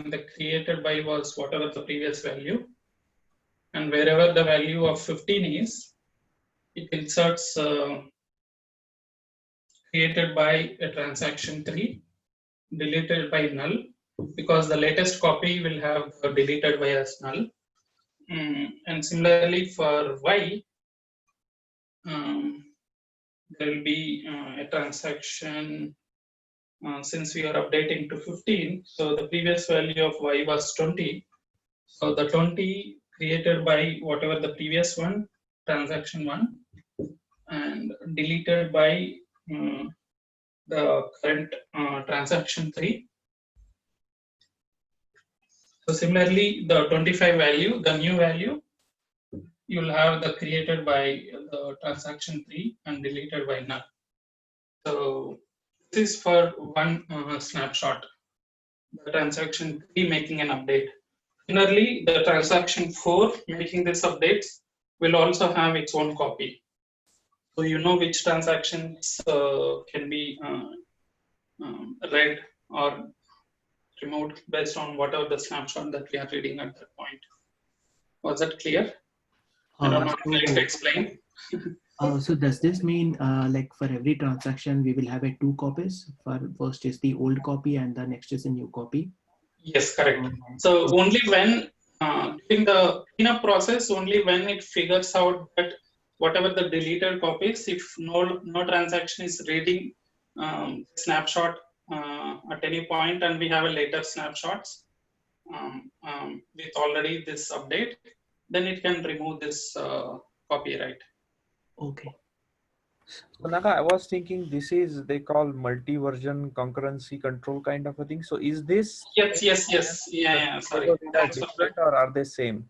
And the created by was whatever the previous value. And wherever the value of 15 is, it inserts created by a transaction 3, deleted by null, because the latest copy will have deleted by as null. And similarly for y, there will be a transaction, since we are updating to 15, so the previous value of y was 20. So the 20 created by whatever the previous one, transaction 1, and deleted by the current transaction 3. So similarly, the 25 value, the new value, you'll have the created by the transaction 3 and deleted by null. So this is for one snapshot, the transaction 3 making an update. Similarly, the transaction 4 making this updates will also have its own copy. So you know which transactions can be read or removed based on whatever the snapshot that we are reading at that point. Was that clear? I don't know if I need to explain. So does this mean like for every transaction we will have a 2 copies? First is the old copy and the next is a new copy. Yes, correct. So only when during the cleanup process, only when it figures out that whatever the deleted copies, if no transaction is reading snapshot at any point, and we have a later snapshots with already this update, then it can remove this copyright. Okay. So Naga, I was thinking this is they call multi-version concurrency control kind of a thing. So is this Yes. Yeah. Sorry. Thanks for different or are they same?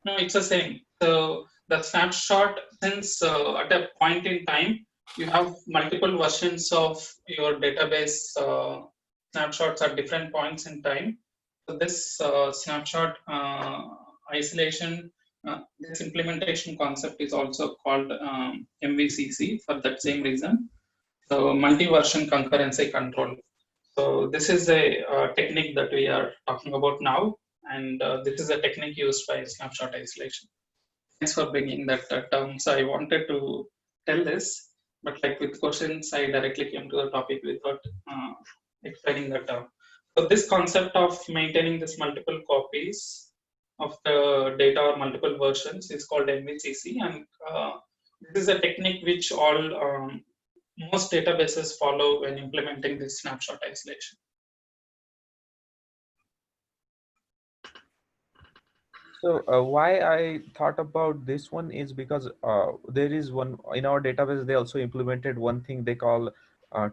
No, it's the same. So the snapshot, since at a point in time, you have multiple versions of your database snapshots at different points in time. So this snapshot isolation, this implementation concept is also called MVCC for that same reason. So multi-version concurrency control. So this is a technique that we are talking about now, and this is a technique used by snapshot isolation. Thanks for bringing that term. So I wanted to tell this, but like with questions, I directly came to the topic without explaining the term. So this concept of maintaining this multiple copies of the data or multiple versions is called MVCC, and this is a technique which all most databases follow when implementing this snapshot isolation. So why I thought about this one is because there is one in our database. They also implemented one thing they call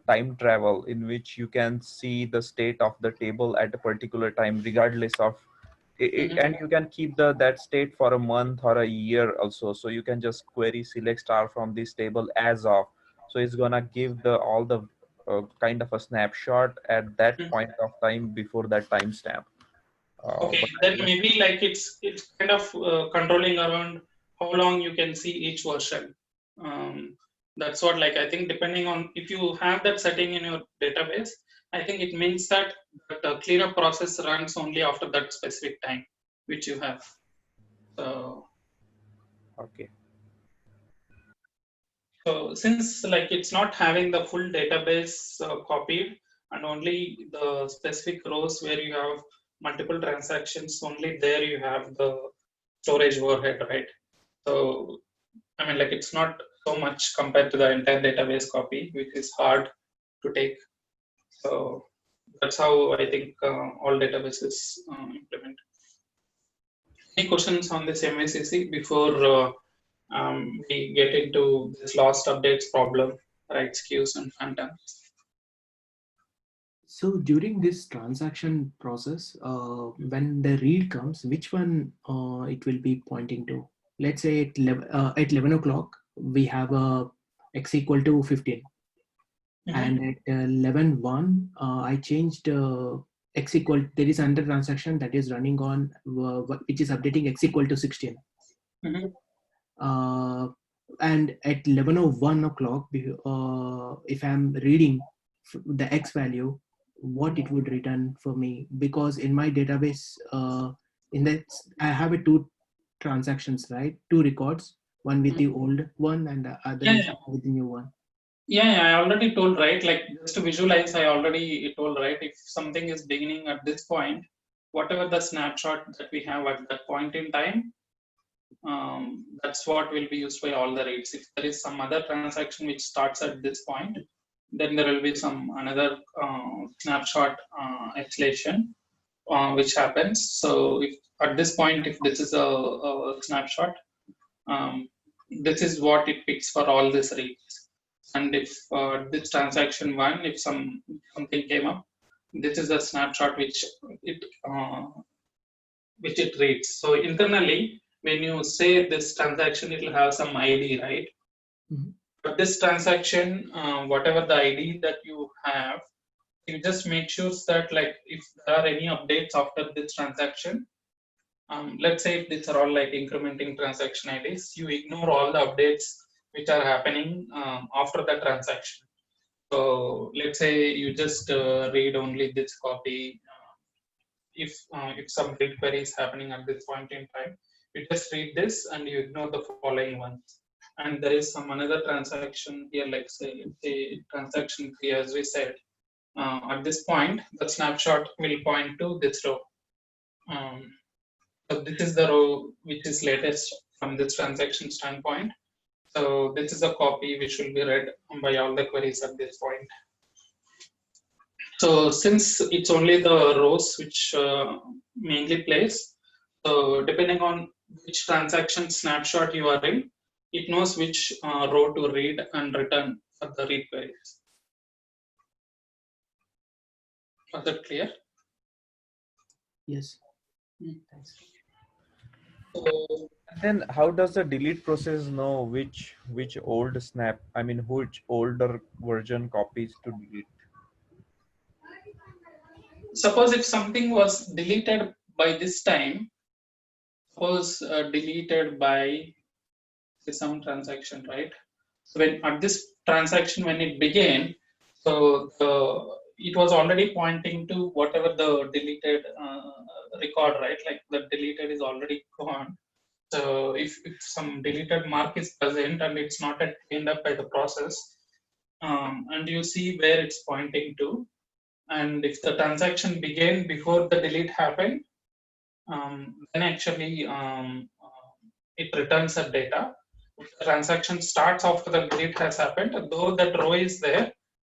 time travel, in which you can see the state of the table at a particular time, regardless of it, and you can keep that state for a month or a year also. So you can just query select star from this table as of. So it's gonna give all the kind of a snapshot at that point of time before that timestamp. Okay, then maybe like it's kind of controlling around how long you can see each version. That's what, like, I think depending on if you have that setting in your database, I think it means that the cleanup process runs only after that specific time which you have. So okay. So since like it's not having the full database copied and only the specific rows where you have multiple transactions, only there you have the storage overhead, right? So I mean, like, it's not so much compared to the entire database copy, which is hard to take. So that's how I think all databases implement. Any questions on this MVCC before we get into this lost updates problem, writes queues and phantoms? So during this transaction process, when the read comes, which one it will be pointing to? Let's say at 11 o'clock, we have a x equal to 15. And at 11:01, I changed x equal, there is another transaction that is running on, which is updating x equal to 16. And at 11:01 o'clock, if I'm reading the x value, what it would return for me, because in my database, in that I have 2 transactions, right? 2 records, one with the old one and the other with the new one. Yeah, I already told, right? Like, just to visualize, I already told, right? If something is beginning at this point, whatever the snapshot that we have at that point in time, that's what will be used by all the reads. If there is some other transaction which starts at this point, then there will be some another snapshot isolation which happens. So if at this point, if this is a snapshot, this is what it picks for all these reads. And if this transaction 1, if something came up, this is a snapshot which it reads. So internally, when you say this transaction, it will have some ID, right? But this transaction, whatever the ID that you have, you just make sure that, like, if there are any updates after this transaction, let's say if these are all like incrementing transaction IDs, you ignore all the updates which are happening after the transaction. So let's say you just read only this copy. If some read query is happening at this point in time, You just read this and you ignore the following ones. And there is some another transaction here, like say the transaction 3, as we said. At this point, the snapshot will point to this row. So this is the row which is latest from this transaction standpoint. So this is a copy which will be read by all the queries at this point. So since it's only the rows which mainly plays, so depending on which transaction snapshot you are in, it knows which row to read and return for the read queries. Was that clear? Yes. Thanks. So, and then how does the delete process know which older version copies to delete? Suppose if something was deleted by this time, suppose deleted by some transaction, right? So when at this transaction, when it began, so it was already pointing to whatever the deleted record, right? Like the deleted is already gone. So if some deleted mark is present and it's not yet cleaned up by the process, and you see where it's pointing to, and if the transaction began before the delete happened, then actually it returns a data. If the transaction starts after the delete has happened, though that row is there,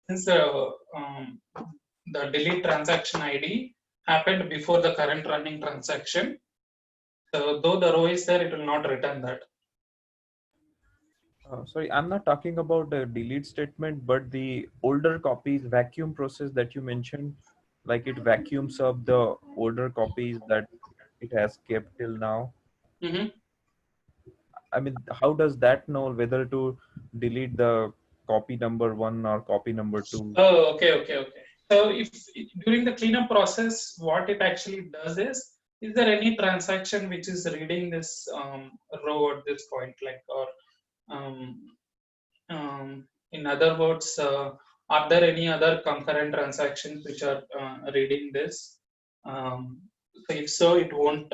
since the delete transaction ID happened before the current running transaction, so though the row is there, it will not return that. Sorry, I'm not talking about the delete statement, but the older copies vacuum process that you mentioned, like it vacuums up the older copies that it has kept till now. Mm-hmm. I mean, how does that know whether to delete the copy number 1 or copy number 2? Oh, okay. So if during the cleanup process, what it actually does is there any transaction which is reading this row at this point, like, or in other words, are there any other concurrent transactions which are reading this? So if so, it won't.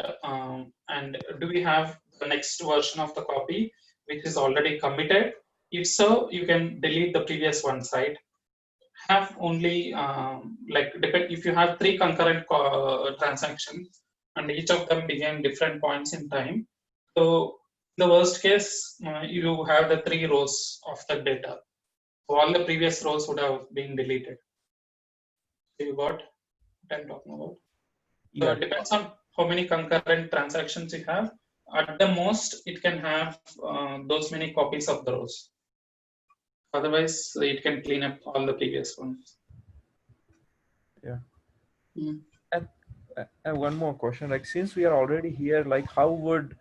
And do we have the next version of the copy which is already committed? If so, you can delete the previous one, right? Have only if you have 3 concurrent transactions and each of them began different points in time, so the worst case you have the 3 rows of the data, so all the previous rows would have been deleted. So you got what I'm talking about? So it depends on how many concurrent transactions you have. At the most it can have those many copies of the rows. Otherwise, it can clean up all the previous ones. Yeah. And one more question, like since we are already here, like how would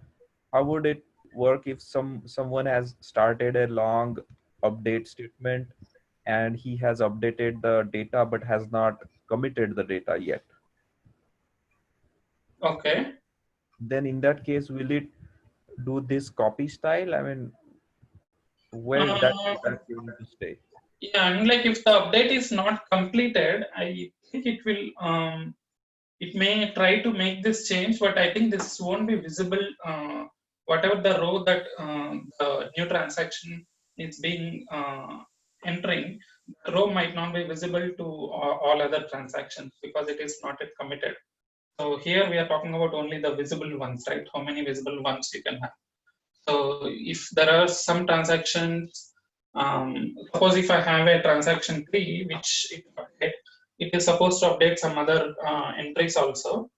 it work if someone has started a long update statement and he has updated the data but has not committed the data yet? Okay. Then in that case, will it do this copy style? I mean, where is that data going to stay? Yeah, I mean, like if the update is not completed, I think it will. It may try to make this change, but I think this won't be visible. Whatever the row that the new transaction is being entering, the row might not be visible to all other transactions because it is not yet committed. So here we are talking about only the visible ones, right? How many visible ones you can have. So if there are some transactions, suppose if I have a transaction 3, which it is supposed to update some other entries also.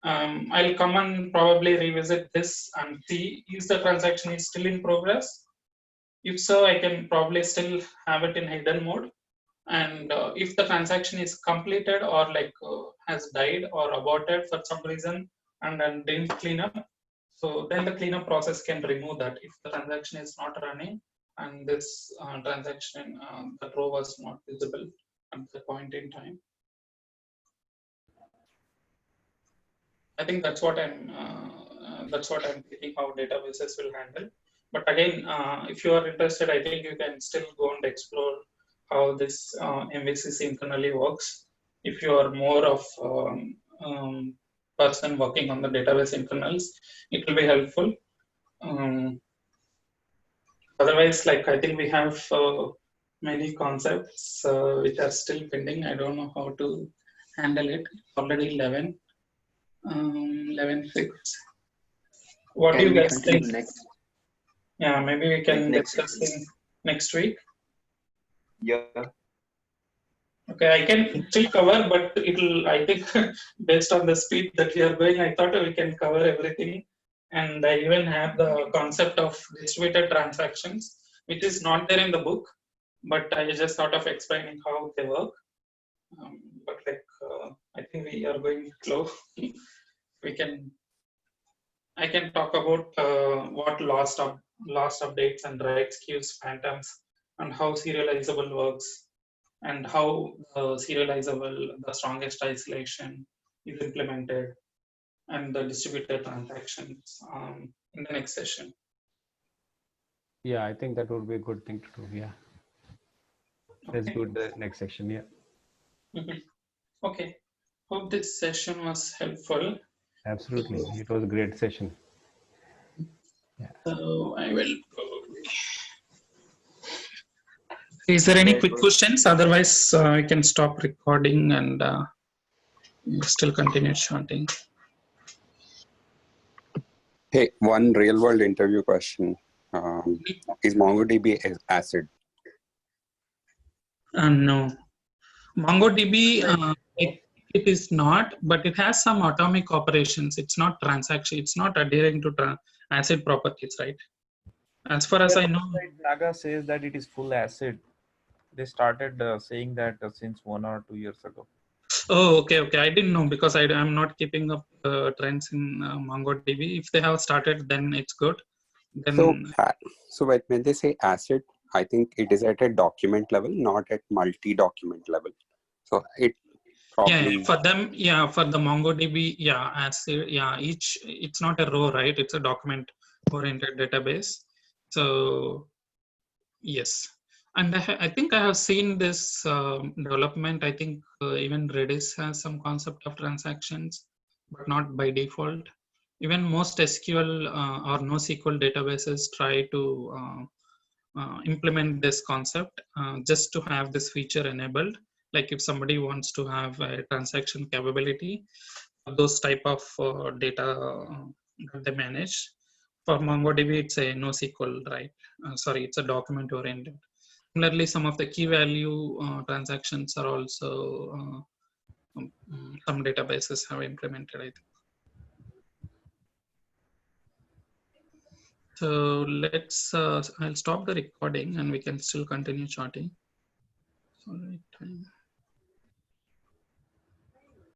I'll come and probably revisit this and see is the transaction is still in progress. If so, I can probably still have it in hidden mode. And if the transaction is completed or has died or aborted for some reason and then didn't clean up, so then the cleanup process can remove that. If the transaction is not running and this transaction, the row was not visible at the point in time. I think that's what I'm thinking how databases will handle. But again, if you are interested, I think you can still go and explore how this MVCC internally works. If you are more of person working on the database internals, it will be helpful. Otherwise, like I think we have many concepts which are still pending. I don't know how to handle it. Already 11, 11:06. What do Can you we guys continue think? next? Yeah, maybe we can Next discuss in next week. Yeah. Okay, I can still cover, but it'll, I think, based on the speed that we are going, I thought we can cover everything. And I even have the concept of distributed transactions, which is not there in the book, but I just thought of explaining how they work. But like, I think we are going slow. I can talk about what lost updates and writes queues, phantoms, and how serializable works, and how the strongest isolation is implemented, and the distributed transactions in the next session. Yeah, I think that would be a good thing to do. Yeah. Let's do the next section. Yeah. Okay. Hope this session was helpful. Absolutely. It was a great session. Yeah. So I will probably. Is there any quick questions? Otherwise, I can stop recording and still continue chanting. Hey, one real world interview question. Is MongoDB ACID? No. MongoDB, it is not, but it has some atomic operations. It's not transaction. It's not adhering to ACID properties, right? As far as I know. Naga says that it is full ACID. They started saying that since 1 or 2 years ago. Oh, okay. I didn't know because I'm not keeping up trends in MongoDB. If they have started, then it's good. Then, so when they say ACID, I think it is at a document level, not at multi-document level. So it probably for them, for the MongoDB, ACID, it's not a row, right? It's a document-oriented database. So yes. And I think I have seen this development. I think even Redis has some concept of transactions, but not by default. Even most SQL or NoSQL databases try to implement this concept just to have this feature enabled. Like if somebody wants to have a transaction capability, those type of data that they manage. For MongoDB, it's a NoSQL, right? It's a document oriented. Similarly, some of the key value transactions are also some databases have implemented, I think. So let's, I'll stop the recording and we can still continue chatting. Sorry, time.